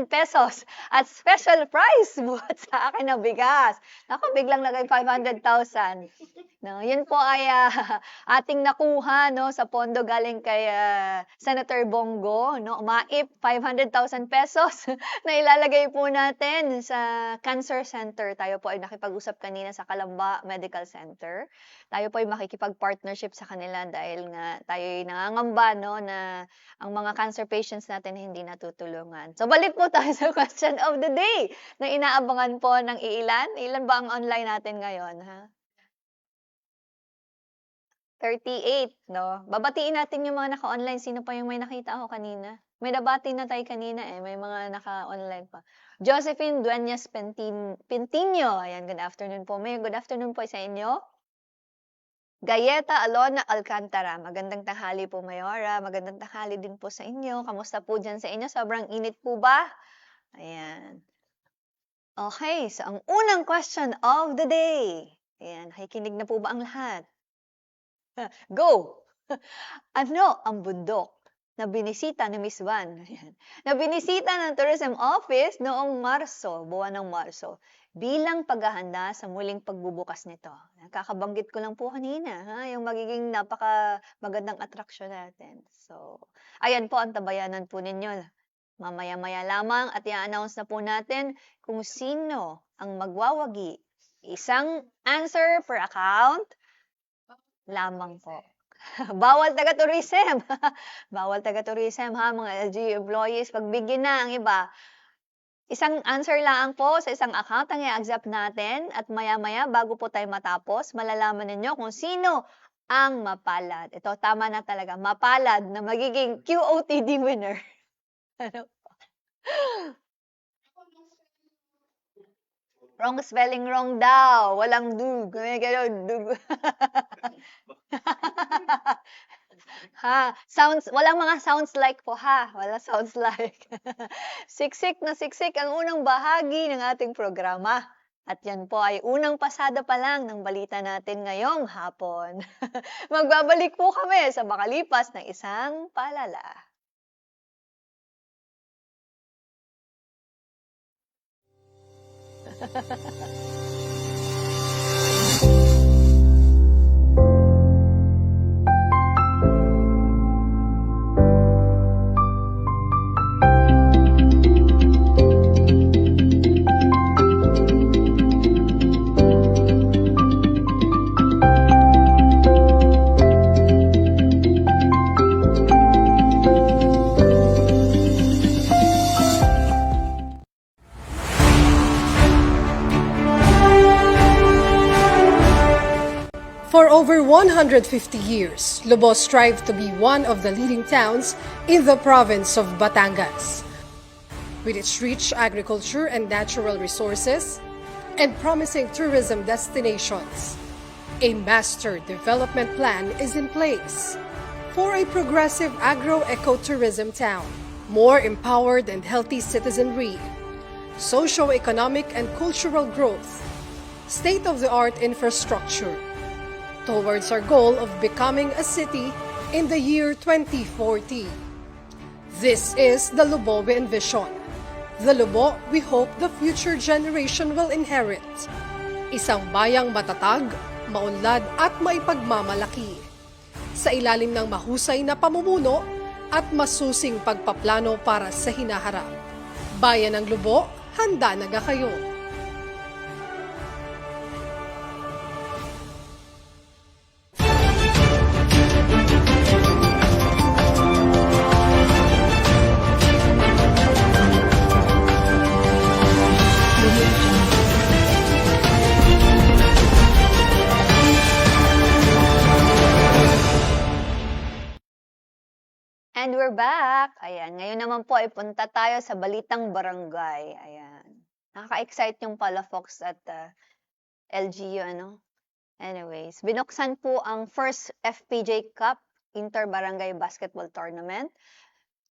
pesos at special prize buhat sa akin na bigas. Ako, biglang nagay 500,000. No, yun po ay ating nakuha no sa pondo galing kay Senator Bongo, no. Maip 500,000 pesos na ilalagay po natin sa Cancer Center. Tayo po ay nakipag-usap kanina sa Calamba Medical Center. Tayo po ay makikipag-partnership sa kanila dahil nga tayo ay nangangamba no na ang mga cancer patients natin hindi natutulungan. So balik po tayo sa question of the day na inaabangan po ng iilan. Ilan ba ang online natin ngayon, ha? 38, no? Babatiin natin yung mga naka-online. Sino pa yung may nakita ako kanina? May nabati na tayo kanina eh. May mga naka-online pa. Josephine Dueñas Pintiño. Ayan, good afternoon po. May good afternoon po sa inyo. Gayeta Alona Alcantara. Magandang tanghali po, Mayora. Magandang tanghali din po sa inyo. Kamusta po dyan sa inyo? Sobrang init po ba? Ayan. Okay, so ang unang question of the day. Ayan, nakikinig na po ba ang lahat? Go! Ano ang bundok na binisita ni Miss Van? Ayan. Na binisita ng Tourism Office noong Marso, buwan ng Marso, bilang paghahanda sa muling pagbubukas nito. Kakabanggit ko lang po kanina, ha? Yung magiging napaka-magandang atraksyon natin. So, ayan po ang tabayanan po ninyo. Mamaya-maya lamang at i-announce na po natin kung sino ang magwawagi. Isang answer per account lamang po. Bawal taga-tourism. Bawal taga-tourism ha, mga LGU employees. Pagbigyan na ang iba. Isang answer lang po sa isang account ang i-accept natin at maya-maya bago po tayo matapos, malalaman ninyo kung sino ang mapalad. Ito, tama na talaga. Mapalad na magiging QOTD winner. Ano? Wrong spelling, wrong daw. Walang dug. Ganun, dug. Ha, sounds, walang mga sounds like po ha. Wala sounds like. Siksik na siksik ang unang bahagi ng ating programa. At yan po ay unang pasada pa lang ng balita natin ngayong hapon. Magbabalik po kami sa makalipas na isang paalala. For over 150 years, Lobo strived to be one of the leading towns in the province of Batangas. With its rich agriculture and natural resources and promising tourism destinations, a master development plan is in place for a progressive agro-ecotourism town, more empowered and healthy citizenry, socio-economic and cultural growth, state-of-the-art infrastructure, towards our goal of becoming a city in the year 2040. This is the Lobo we envision. The Lobo we hope the future generation will inherit. Isang bayang matatag, maunlad at maipagmamalaki. Sa ilalim ng mahusay na pamumuno at masusing pagpaplano para sa hinaharap. Bayan ng Lobo, handa na ga kayo. And we're back. Ayan, ngayon naman po ay punta tayo sa Balitang Barangay. Ayan. Nakaka-excite yung Palafox at LGU, ano? Anyways, binuksan po ang first FPJ Cup Inter-Barangay Basketball Tournament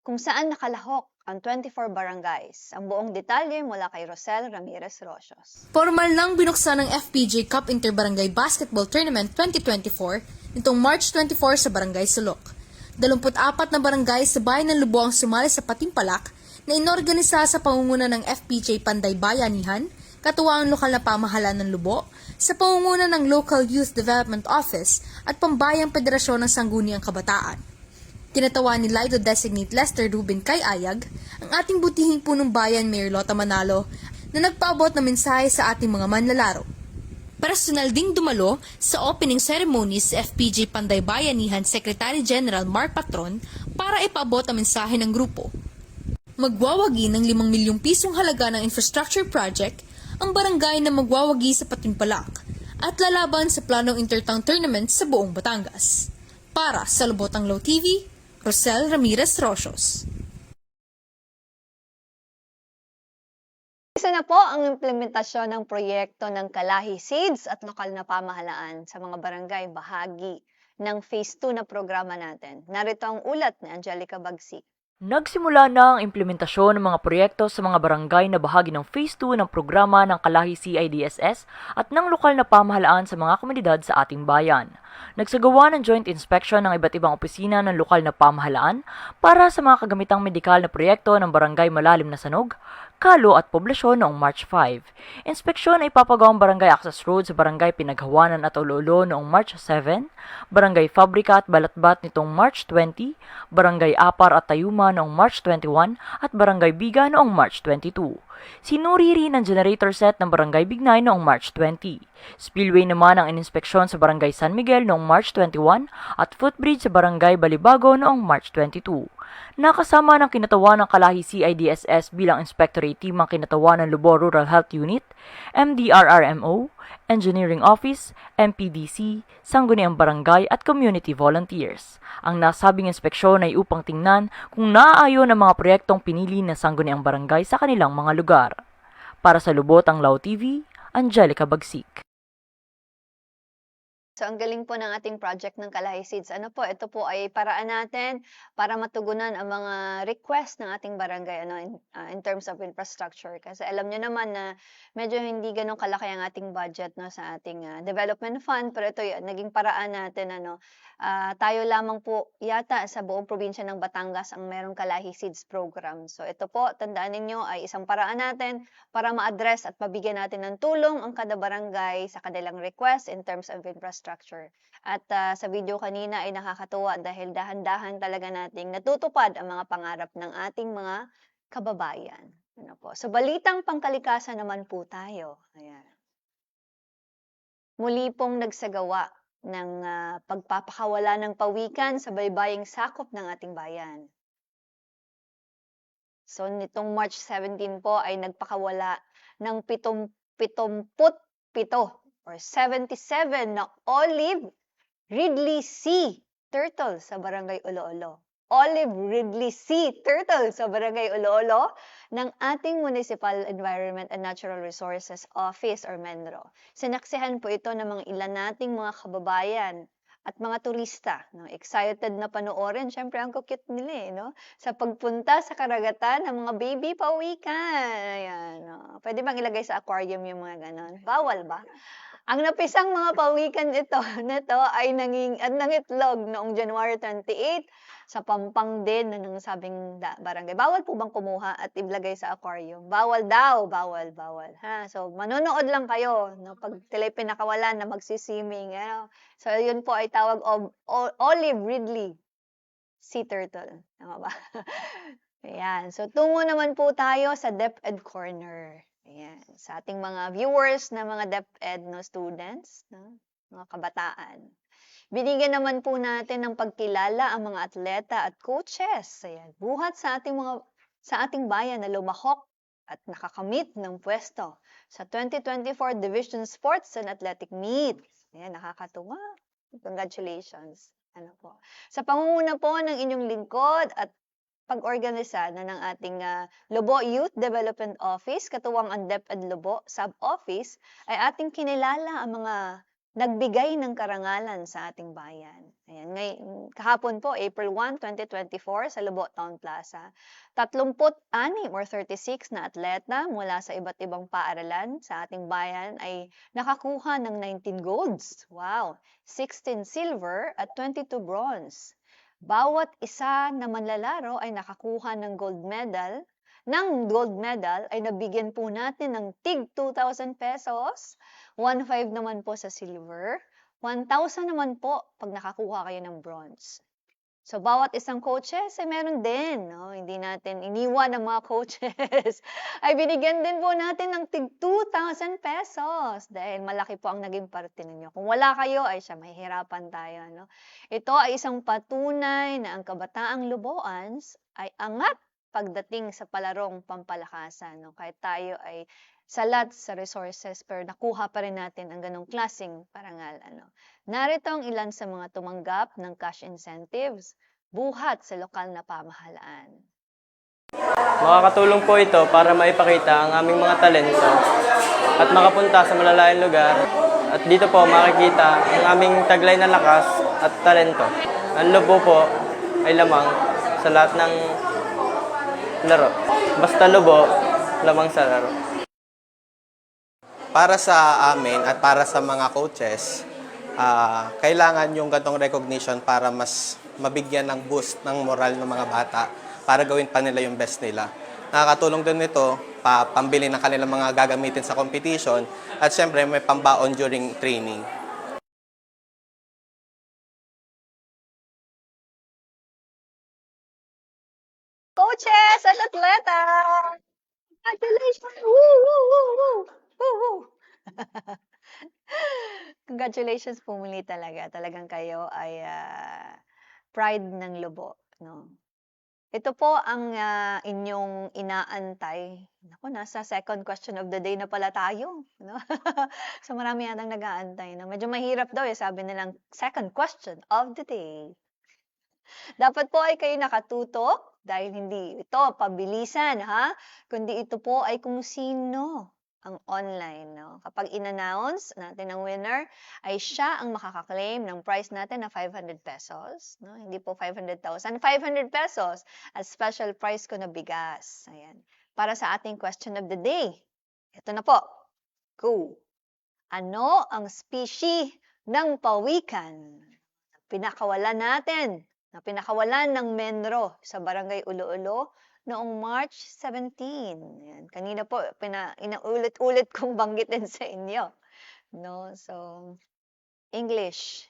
kung saan nakalahok ang 24 barangays. Ang buong detalye mula kay Rosel Ramirez Rochos. Formal nang binuksan ng FPJ Cup Inter-Barangay Basketball Tournament 2024 nitong March 24 sa Barangay Sulok. 24 na barangay sa bayan ng Lubo ang sumali sa Patimpalak na inorganisa sa pangunguna ng FPJ Panday Bayanihan, katuwang lokal na pamahalaan ng Lubo, sa pangunguna ng Local Youth Development Office at Pambayang Federasyon ng Sangguniang Kabataan. Kinatawan ni Lido Designate Lester Rubin Kayayag ang ating butihing punong bayan Mayor Lota Manalo na nagpaabot ng mensahe sa ating mga manlalaro. Personal ding dumalo sa opening ceremony si FPJ Panday Bayanihan Secretary General Mark Patron para ipaabot ang mensahe ng grupo. Magwawagi ng 5 milyong pisong halaga ng infrastructure project ang barangay na magwawagi sa Patimpalak at lalaban sa planong intertown tournament sa buong Batangas. Para sa Lubotang Law TV, Rosel Ramirez Rochos. Isa na po ang implementasyon ng proyekto ng Kalahi Seeds at lokal na pamahalaan sa mga barangay bahagi ng Phase 2 na programa natin. Narito ang ulat ni Angelica Bagsik. Nagsimula na ang implementasyon ng mga proyekto sa mga barangay na bahagi ng Phase 2 ng programa ng Kalahi CIDSS at ng lokal na pamahalaan sa mga komunidad sa ating bayan. Nagsagawa ng joint inspection ng iba't ibang opisina ng lokal na pamahalaan para sa mga kagamitang medikal na proyekto ng Barangay Malalim na Sanog, Kalo at Poblasyon noong March 5. Inspeksyon ay ipapagawang Barangay Access Road sa Barangay Pinaghawanan at Olo-Olo noong March 7, Barangay Fabrika at Balatbat nitong March 20, Barangay Apar at Tayuma noong March 21 at Barangay Biga noong March 22. Sinuri rin ang generator set ng Barangay Bignay noong March 20. Spillway naman ang ininspeksyon sa Barangay San Miguel noong March 21 at footbridge sa Barangay Balibago noong March 22. Nakasama ng kinatawan ng Kalahi CIDSS bilang inspectorate team ang kinatawan ng Lubo Rural Health Unit, MDRRMO, Engineering Office, MPDC, Sangguniang Barangay at Community Volunteers. Ang nasabing inspeksyon ay upang tingnan kung naaayon ang mga proyektong pinili ng Sangguniang Barangay sa kanilang mga lugar. Para sa Lubotang Law TV, Angelica Bagsik. So, ang galing po ng ating project ng Kalahi Seeds. Ano po, ito po ay paraan natin para matugunan ang mga request ng ating barangay in terms of infrastructure. Kasi alam nyo naman na medyo hindi ganun kalaki ang ating budget sa ating development fund. Pero ito naging paraan natin. Tayo lamang po yata sa buong probinsya ng Batangas ang merong Kalahi Seeds program. So ito po, tandaan ninyo, ay isang paraan natin para ma-address at mabigyan natin ng tulong ang kada barangay sa kanilang request in terms of infrastructure. At sa video kanina ay nakakatuwa dahil dahan-dahan talaga nating natutupad ang mga pangarap ng ating mga kababayan. Ano po? So balitang pangkalikasan naman po tayo. Ayan. Muli pong nagsagawa ng pagpapakawala ng pawikan sa baybaying sakop ng ating bayan. So nitong March 17 po ay nagpakawala ng 77 or 77 na olive Ridley Sea turtle sa Barangay Olo-Olo. Olive Ridley Sea turtle sa Barangay Olo-Olo ng ating Municipal Environment and Natural Resources Office or MENRO. Sinaksihan po ito ng mga ilan nating mga kababayan at mga turista. Excited na panoorin. Siyempre, ang cute nila sa pagpunta sa karagatan ng mga baby pawikan. Ayan, Pwede bang ilagay sa aquarium yung mga ganon? Bawal ba? Ang napisang mga pawikan nito ay nangitlog noong January 28 sa Pampang din ng sabing barangay. Bawal po bang kumuha at ilagay sa aquarium? Bawal daw, bawal. So, manonood lang kayo pag sila pinakawalan na magsiswimming. So, yun po ay tawag Olive Ridley Sea Turtle. Tama ba? Ayan. So, tungo naman po tayo sa DepEd Corner. Ayan, sa ating mga viewers na mga DepEd students, mga kabataan. Binigyan naman po natin ng pagkilala ang mga atleta at coaches. Ayan, buhat sa ating bayan na lumahok at nakakamit ng pwesto sa 2024 Division Sports and Athletic Meet. Ayan, nakakatuwa. Congratulations. Ano po. Sa pangunguna po ng inyong lingkod at pag-organisa ng ating Lobo Youth Development Office, katuwang ang DepEd Lobo Sub-Office, ay ating kinilala ang mga nagbigay ng karangalan sa ating bayan. Ayan, kahapon po, April 1, 2024, sa Lobo Town Plaza, 36 or 36 na atleta mula sa iba't ibang paaralan sa ating bayan ay nakakuha ng 19 golds. Wow! 16 silver at 22 bronze. Bawat isa na manlalaro ay nakakuha ng gold medal. Ng gold medal ay nabigyan po natin ng tig 2,000 pesos, 1,500 naman po sa silver, 1,000 naman po pag nakakuha kayo ng bronze. So, bawat isang coaches ay meron din. No? Hindi natin iniwan ang mga coaches. Ay binigyan din po natin ng tig 2,000 pesos dahil malaki po ang naging parte ninyo. Kung wala kayo, ay siya, mahihirapan tayo. No? Ito ay isang patunay na ang kabataang Luboans ay angat pagdating sa palarong pampalakasan. No? Kahit tayo ay salat sa resources pero nakuha pa rin natin ang ganong klaseng parangal. Narito ang ilan sa mga tumanggap ng cash incentives buhat sa lokal na pamahalaan. Makakatulong po ito para maipakita ang aming mga talento at makapunta sa malalayong lugar. At dito po makikita ang aming taglay na lakas at talento. Ang Lobo po ay lamang sa lahat ng laro. Basta Lobo, lamang sa laro. Para sa amin at para sa mga coaches, kailangan yung gantong recognition para mas mabigyan ng boost ng moral ng mga bata para gawin pa nila yung best nila. Nakakatulong din ito pambili ng kanilang mga gagamitin sa competition at syempre may pambaon during training. Coaches at atleta! Congratulations! Woo, woo, woo, woo! Woo, woo! Congratulations po muli talaga. Talagang kayo ay pride ng Lobo. No? Ito po ang inyong inaantay. Naku, nasa second question of the day na pala tayo. No? So marami yatang nag-aantay. No? Medyo mahirap daw sabi nilang second question of the day. Dapat po ay kayo nakatutok dahil hindi ito pabilisan, ha? Kundi ito po ay kung sino ang online. No? Kapag in-announce natin ang winner, ay siya ang makakaklaim ng prize natin na 500 pesos. No? Hindi po 500,000. 500 pesos at special prize ko na bigas. Ayan. Para sa ating question of the day. Ito na po. Go! Ano ang species ng pawikan? Pinakawalan natin na pinakawalan ng Menro sa Barangay Ulo-Ulo noong March 17. Yan. Kanina po, inaulit-ulit kong banggitin sa inyo. No? So, English.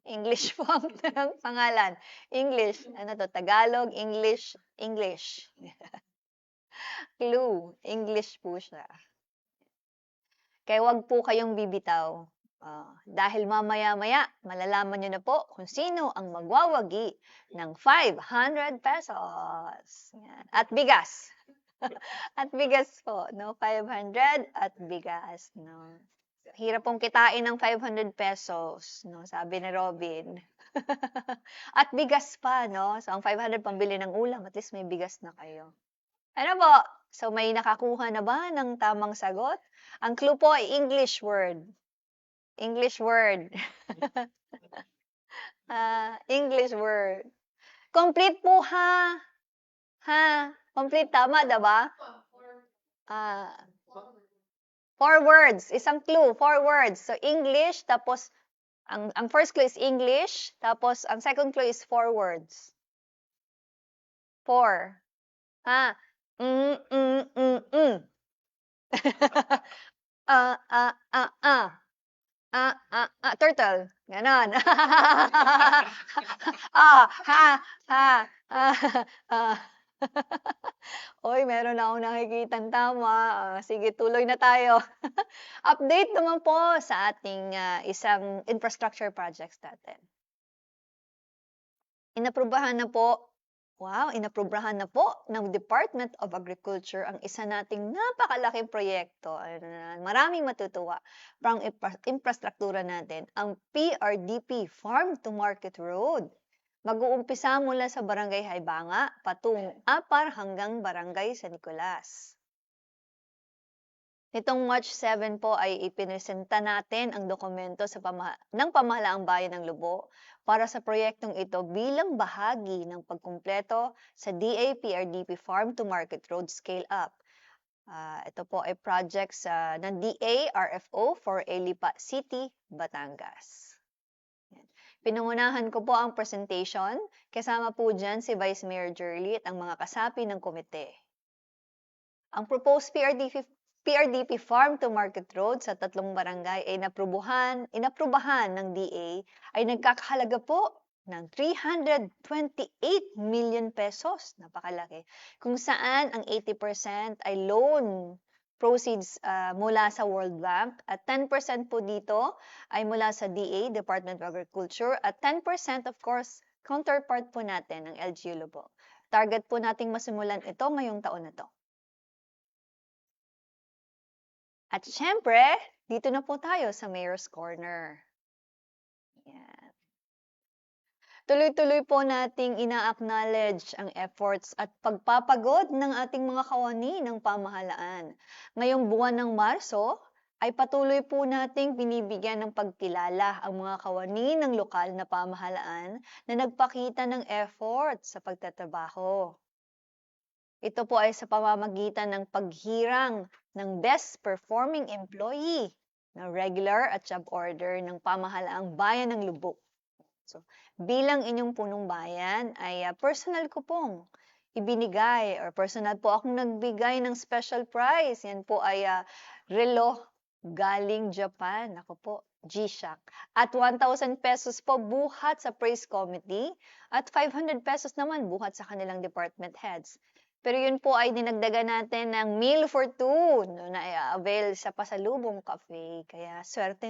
English po ang pangalan. English. Ano to? Tagalog, English, English. Clue. English po siya. Kaya wag po kayong bibitaw. Dahil mamaya-maya, malalaman nyo na po kung sino ang magwawagi ng 500 pesos. Yan. At bigas. At bigas po, no? 500 at bigas, no? Hirap pong kitain ng 500 pesos, no? Sabi ni Robin. At bigas pa, no? So, ang 500 pambili ng ulam, at least may bigas na kayo. Ano po? So, may nakakuha na ba ng tamang sagot? Ang clue po ay English word. English word. English word. Complete po, ha? Ha? Complete, tama, diba? 4 words. Isang clue, 4 words. So, English, tapos, ang first clue is English, tapos, ang second clue is 4 words. 4. Ha? Turtle. Ganon. Oy, meron na akong nakikitang tama. Sige, tuloy na tayo. Update naman po sa ating isang infrastructure projects natin. Inaprubahan na po Wow, inaprubahan na po ng Department of Agriculture ang isa nating napakalaking proyekto. Maraming matutuwa. Pang infrastruktura natin, ang PRDP Farm to Market Road. Mag-uumpisa mula sa Barangay Haybanga patung Apar hanggang Barangay San Nicolas. Nitong March 7 po ay ipinesenta natin ang dokumento ng Pamahalaang Bayan ng Lubo para sa proyektong ito bilang bahagi ng pagkumpleto sa DA-PRDP Farm to Market Road Scale Up. Ito po ay project ng DA-RFO for Lipa City, Batangas. Pinangunahan ko po ang presentation, kasama po dyan si Vice Mayor Jerly at ang mga kasapi ng komite. Ang proposed PRDP Farm to Market Road sa 3 barangay ay inaprubahan ng DA ay nagkakahalaga po ng 328 million pesos. Napakalaki. Kung saan ang 80% ay loan proceeds mula sa World Bank at 10% po dito ay mula sa DA, Department of Agriculture, at 10% of course, counterpart po natin ng LGU Lobo. Target po nating masimulan ito ngayong taon na to. At syempre, dito na po tayo sa Mayor's Corner. Yan. Tuloy-tuloy po nating ina-acknowledge ang efforts at pagpapagod ng ating mga kawani ng pamahalaan. Ngayong buwan ng Marso, ay patuloy po nating binibigyan ng pagkilala ang mga kawani ng lokal na pamahalaan na nagpakita ng effort sa pagtatrabaho. Ito po ay sa pamamagitan ng paghirang ng Best Performing Employee na regular at job order ng Pamahalaang Bayan ng Lubuk. So, bilang inyong punong bayan ay personal ko pong ibinigay or personal po akong nagbigay ng special prize. Yan po ay relo galing Japan. Ako po, G-Shock. At 1,000 pesos po buhat sa praise committee at 500 pesos naman buhat sa kanilang department heads. Pero yun po ay dinagdagan natin ng meal for two na i-avail sa Pasalubong Cafe. Kaya swerte,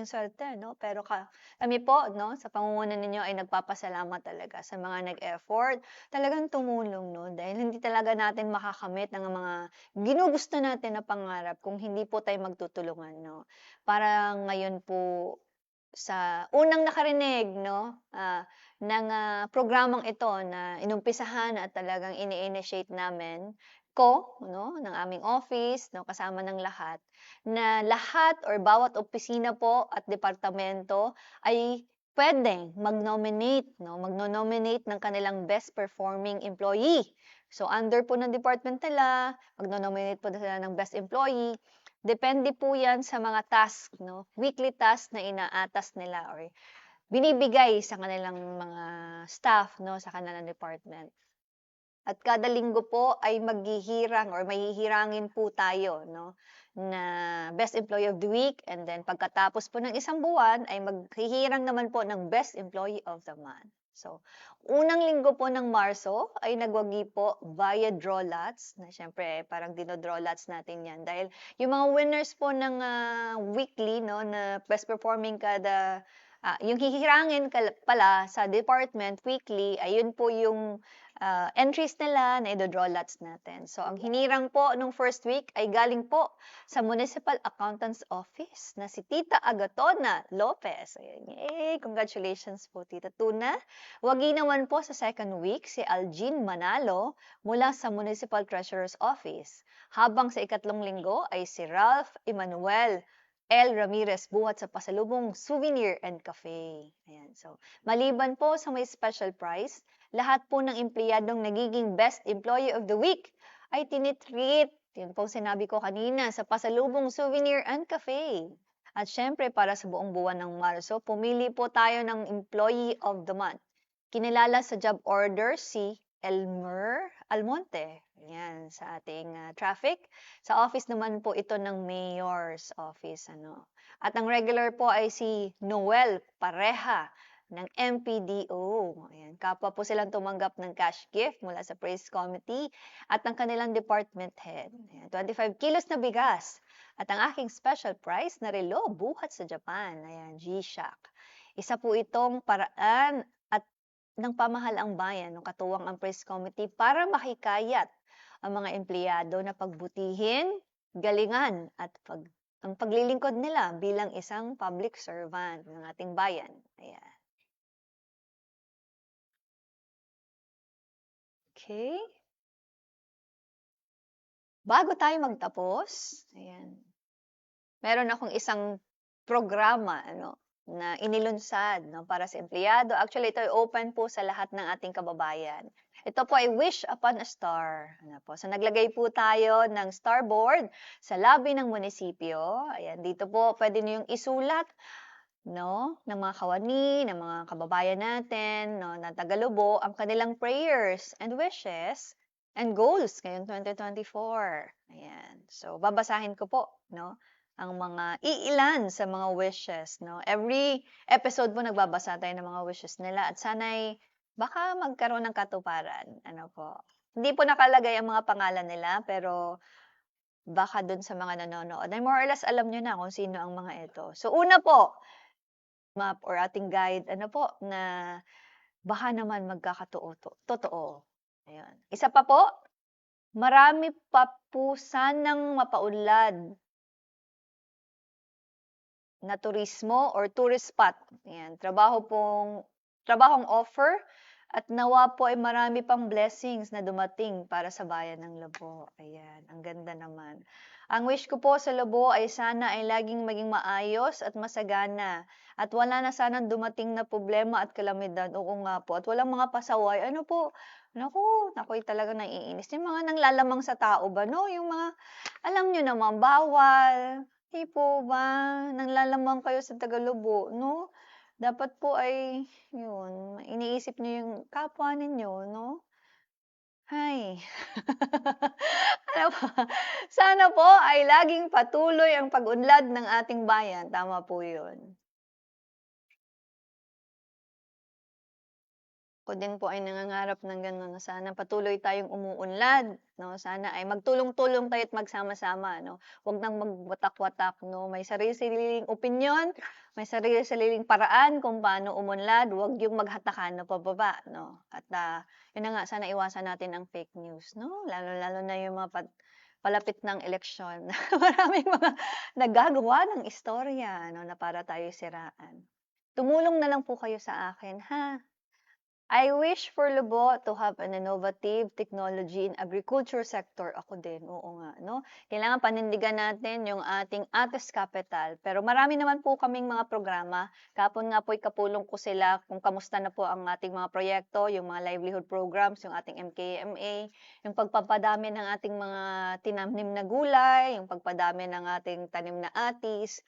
no? Pero kami po, no, sa pangunguna ninyo ay nagpapasalamat talaga sa mga nag-effort. Talagang tumulong, no? Dahil hindi talaga natin makakamit ang mga ginugusto natin na pangarap kung hindi po tayo magtutulungan, no? Para ngayon po sa unang nakarinig, no, ng programang ito na inumpisahan at talagang ini-initiate namin no, ng aming office, no, kasama ng lahat, na lahat or bawat opisina po at departamento ay pwedeng mag-nominate, no, magno-nominate ng kanilang best performing employee. So under po ng department nila, magno-nominate po sila ng best employee. Depende po yan sa mga task, no, weekly task na inaatas nila or binibigay sa kanilang mga staff, no, sa kanilang department. At kada linggo po ay maghihirang or mahihirangin po tayo, no, na Best Employee of the Week, and then pagkatapos po ng isang buwan ay maghihirang naman po ng Best Employee of the Month. So, unang linggo po ng Marso ay nagwagi po via draw lots, na syempre parang dino-draw lots natin yan. Dahil yung mga winners po ng weekly, no, na best performing kada, yung hihirangin pala sa department weekly, ayun po yung entries nila na i-draw lots natin. So, ang hinirang po nung first week ay galing po sa Municipal Accountant's Office na si Tita Agatona Lopez. Ayan, yay! Congratulations po, Tita Tuna. Wagi naman po sa second week si Algin Manalo mula sa Municipal Treasurer's Office. Habang sa ikatlong linggo ay si Ralph Emmanuel L. Ramirez buhat sa Pasalubong Souvenir and Cafe. Ayan. So, maliban po sa may special prize, lahat po ng empleyadong nagiging Best Employee of the Week ay tinitreat. Yun po sinabi ko kanina sa Pasalubong Souvenir and Cafe. At syempre, para sa buong buwan ng Marso, pumili po tayo ng Employee of the Month. Kinilala sa job order si Elmer Almonte. Yan, sa ating traffic. Sa office naman po ito ng Mayor's Office. Ano. At ang regular po ay si Noel Pareha ng MPDO. Ayan, kapwa po silang tumanggap ng cash gift mula sa Praise Committee at ang kanilang department head. Ayan, 25 kilos na bigas. At ang aking special prize na relo buhat sa Japan. Ayan, G-Shock. Isa po itong paraan at ng pamahalaang bayan, no, katuwang ang press committee para mahikayat ang mga empleyado na pagbutihin, galingan at ang paglilingkod nila bilang isang public servant ng ating bayan. Ayan. Okay. Bago tayo magtapos, ayan, meron akong isang programa na inilunsad para sa empleyado. Actually, ito ay open po sa lahat ng ating kababayan. Ito po ay Wish Upon a Star. So, naglagay po tayo ng starboard sa lobby ng munisipyo. Ayan, dito po pwede niyong isulat ng mga kawani, ng mga kababayan natin, na Tagalubo, ang kanilang prayers and wishes and goals ngayong 2024. Ayan. So, babasahin ko po, ang mga iilan sa mga wishes, Every episode po nagbabasa tayo ng mga wishes nila at sana'y baka magkaroon ng katuparan. Hindi po nakalagay ang mga pangalan nila, pero baka dun sa mga nanonood, ay more or less alam nyo na kung sino ang mga ito. So, una po, map or ating guide, na baka naman magkakatotoo. Ayun. Isa pa po, marami pa po sanang mapaunlad na turismo or tourist spot. Ayan, trabahong offer at nawa po ay marami pang blessings na dumating para sa bayan ng Lobo. Ayan, ang ganda naman. Ang wish ko po sa Lobo ay sana ay laging maging maayos at masagana at wala na sanang dumating na problema at kalamidad. Oo nga po. At walang mga pasaway. Naku, talaga naiinis. Yung mga nanglalamang sa tao ba, Yung mga, alam nyo naman, bawal. Di po ba? Nanglalamang kayo sa Tagalubo, Dapat po ay, iniisip nyo yung kapwa ninyo, Hay. Sana po ay laging patuloy ang pag-unlad ng ating bayan. Tama po yun. Ako din po ay nangangarap ng gano'n na sana patuloy tayong umuunlad, Sana ay magtulong-tulong tayo at magsama-sama, Huwag nang magwatak-watak, May sarili-sariling opinyon, may sarili-sariling paraan kung paano umunlad, huwag yung maghatakan na pababa, At yun na nga, sana iwasan natin ang fake news, Lalo-lalo na yung mga palapit ng eleksyon. Maraming mga nagagawa ng istorya, na para tayo siraan. Tumulong na lang po kayo sa akin, ha? I wish for Lobo to have an innovative technology in agriculture sector. Ako din, oo nga, Kailangan panindigan natin yung ating ATES Capital. Pero marami naman po kaming mga programa. Kapon nga po ikapulong ko sila kung kamusta na po ang ating mga proyekto, yung mga livelihood programs, yung ating MKMA, yung pagpapadami ng ating mga tinamnim na gulay, yung pagpadami ng ating tanim na atis,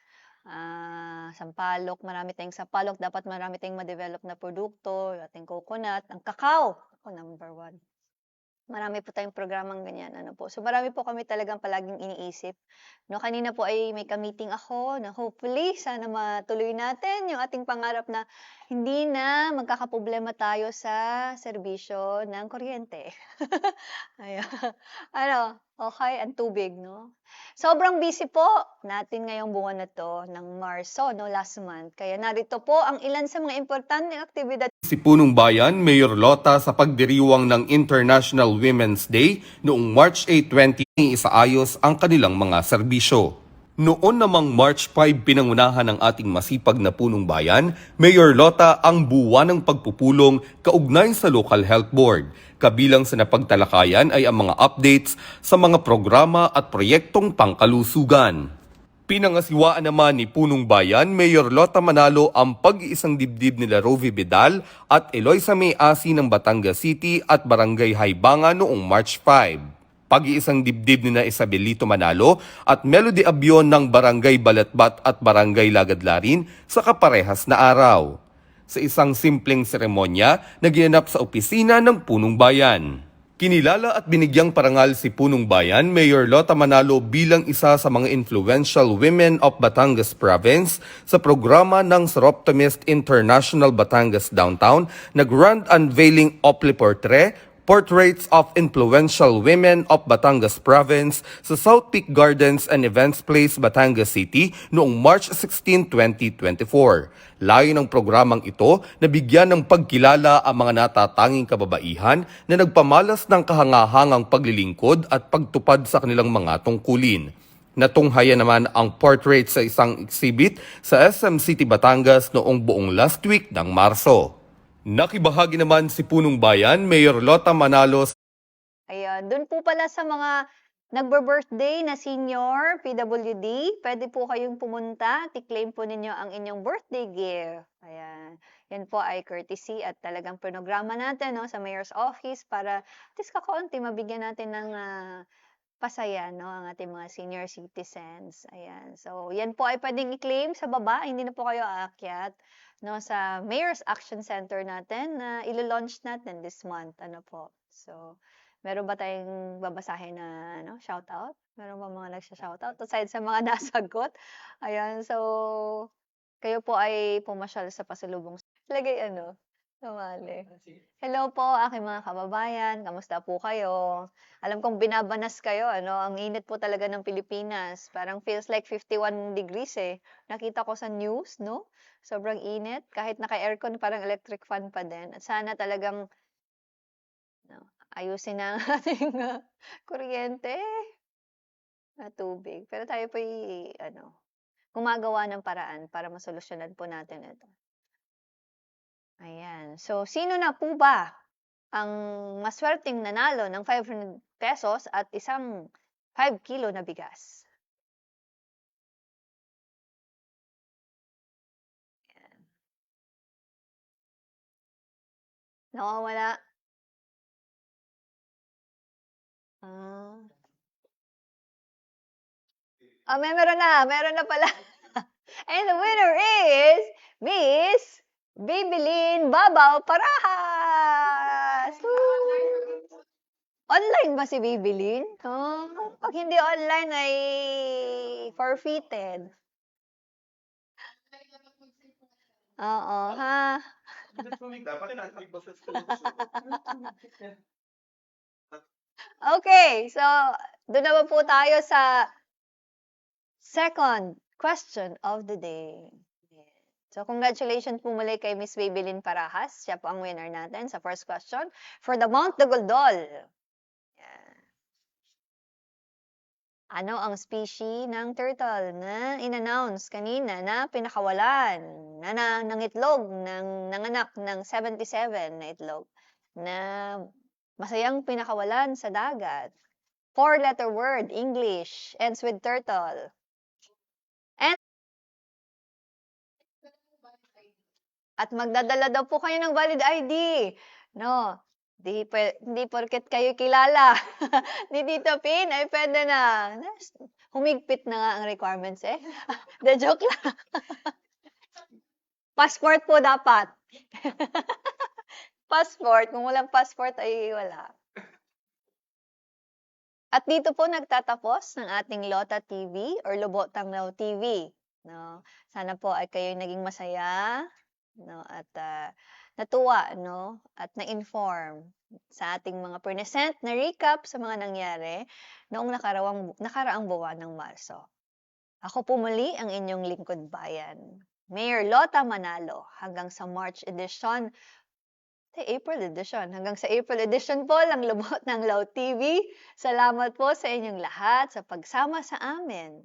sampalok, marami tayong sampalok, dapat marami tayong ma-develop na produkto, yung ating coconut, ang kakao, number 1. Marami po tayong programang ganyan, So marami po kami talagang palaging iniisip. Kanina po ay may ka-meeting ako na hopefully sana matuloy natin yung ating pangarap na hindi na magkakaproblema tayo sa serbisyo ng kuryente. Ayan. Okay, ang tubig, Sobrang busy po natin ngayong buwan na to ng Marso, last month. Kaya narito po ang ilan sa mga importanteng aktibidad Si Punong Bayan, Mayor Lota sa pagdiriwang ng International Women's Day noong March 8, 2020 isaayos ang kanilang mga serbisyo. Noon namang March 5 pinangunahan ng ating masipag na Punong Bayan, Mayor Lota ang buwan ng pagpupulong kaugnay sa Local Health Board. Kabilang sa napagtalakayan ay ang mga updates sa mga programa at proyektong pangkalusugan. Pinangasiwaan naman ni Punong Bayan, Mayor Lota Manalo ang pag-iisang dibdib nila Rovi Vidal at Eloisa May Asi ng Batangas City at Barangay Haibanga noong March 5. Pag-iisang dibdib ni na Isabelito Manalo at Melody Abion ng Barangay Balatbat at Barangay Lagadlarin sa kaparehas na araw. Sa isang simpleng seremonya na ginanap sa opisina ng Punong Bayan. Kinilala at binigyang parangal si Punong Bayan, Mayor Lota Manalo bilang isa sa mga influential women of Batangas Province sa programa ng Seroptomist International Batangas Downtown na Grand Unveiling Opli Portrait Portraits of Influential Women of Batangas Province sa South Peak Gardens and Events Place, Batangas City noong March 16, 2024. Layo ng programang ito na bigyan ng pagkilala ang mga natatanging kababaihan na nagpamalas ng kahangahangang paglilingkod at pagtupad sa kanilang mga tungkulin. Natunghayan naman ang portrait sa isang exhibit sa SM City, Batangas noong buong last week ng Marso. Nakibahagi naman si Punong Bayan, Mayor Lota Manalo. Ayan, dun po pala sa mga nagbe-birthday na senior, PWD, pwede po kayong pumunta, i-claim po ninyo ang inyong birthday gift. Ayan, yan po ay courtesy at talagang programa natin no, sa Mayor's Office para at least kakaunti mabigyan natin ng pasaya no, ang ating mga senior citizens. Ayan, so yan po ay pwedeng i-claim sa baba, hindi na po kayo aakyat no, sa Mayor's Action Center natin na ilo-launch natin this month. Ano po, so meron ba tayong babasahin na ano, shoutout? Meron ba mga nagsha-shoutout? Aside sa mga nasagot. Ayan, so kayo po ay pumasyal sa pasalubong. Lagay ano, sumali. Hello po, aking mga kababayan. Kamusta po kayo? Alam kong binabanas kayo, ano? Ang init po talaga ng Pilipinas. Parang feels like 51 degrees eh. Nakita ko sa news, no? Sobrang init. Kahit naka-aircon, parang electric fan pa din. At sana talagang ayusin na ang ating kuryente at tubig. Pero tayo po gumagawa ng paraan para masolusyonan po natin ito. Ayan. So, sino na po ba ang maswerteng nanalo ng 500 pesos at isang 5 kilo na bigas? Ayan. Nawawala. Meron na pala. And the winner is Miss Bibilin Babaw Parahas! Woo! Online ba si Bibilin? Oh, pag hindi online ay forfeited. Oo, ha? Okay, so doon naman po tayo sa second question of the day. So, congratulations po muli kay Miss Bibilin Parahas. Siya po ang winner natin sa first question for the Mount de Goldol. Yan. Ano ang species ng turtle na in-announce kanina na pinakawalan, na nangitlog, nanganak ng 77 na itlog, na masayang pinakawalan sa dagat? 4-letter word, English, ends with turtle. At magdadala daw po kayo ng valid ID. No, hindi porket kayo kilala ni Tito Pin ay pwede na. Humigpit na nga ang requirements eh. The joke lang. Passport po dapat. Passport. Kung walang passport ay wala. At dito po nagtatapos ng ating Lota TV or Lobo Tanglaw TV. No, sana po ay kayo naging masaya. No, at natuwa no at na-inform sa ating mga present na recap sa mga nangyari noong nakaraang buwan ng Marso. Ako po muli ang inyong lingkod bayan, Mayor Lota Manalo, hanggang sa April edition po ng Lubot ng Law TV. Salamat po sa inyong lahat sa pagsama sa amin.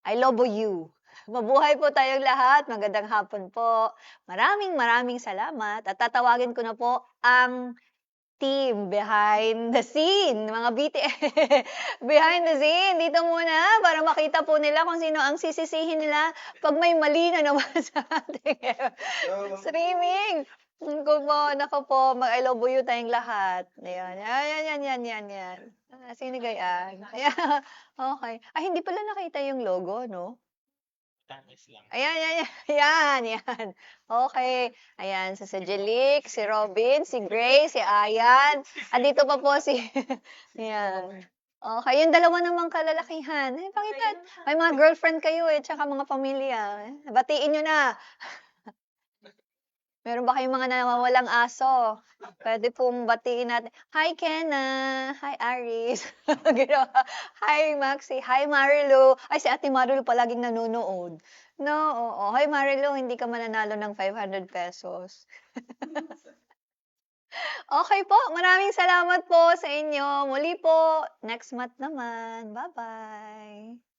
I love you. Mabuhay po tayong lahat. Magandang hapon po. Maraming salamat. At tatawagin ko na po ang team behind the scene. Mga BTS. Behind the scene. Dito muna para makita po nila kung sino ang sisisihin nila pag may mali na naman sa ating streaming. Nako po, mag-I love you tayong lahat. Ayan. Sino gayaan? Okay. Ay, hindi pala nakita yung logo, no? Ayan. Okay. Ayan, si Jelik, si Robin, si Grace, si Ayan. At dito pa po si... Ayan. Okay, yung dalawa namang kalalakihan. Pakita, may mga girlfriend kayo tsaka mga pamilya. Batiin nyo na. Meron ba kayong mga nawawalang aso? Pwede pong batiin natin. Hi, Kenna. Hi, Aris. Ginawa. Hi, Maxi. Hi, Marilu. Ay, si Ate Marilu palaging nanonood. No, oo. Hi, Marilu, hindi ka mananalo ng 500 pesos. Okay po, maraming salamat po sa inyo. Muli po, next month naman. Bye-bye.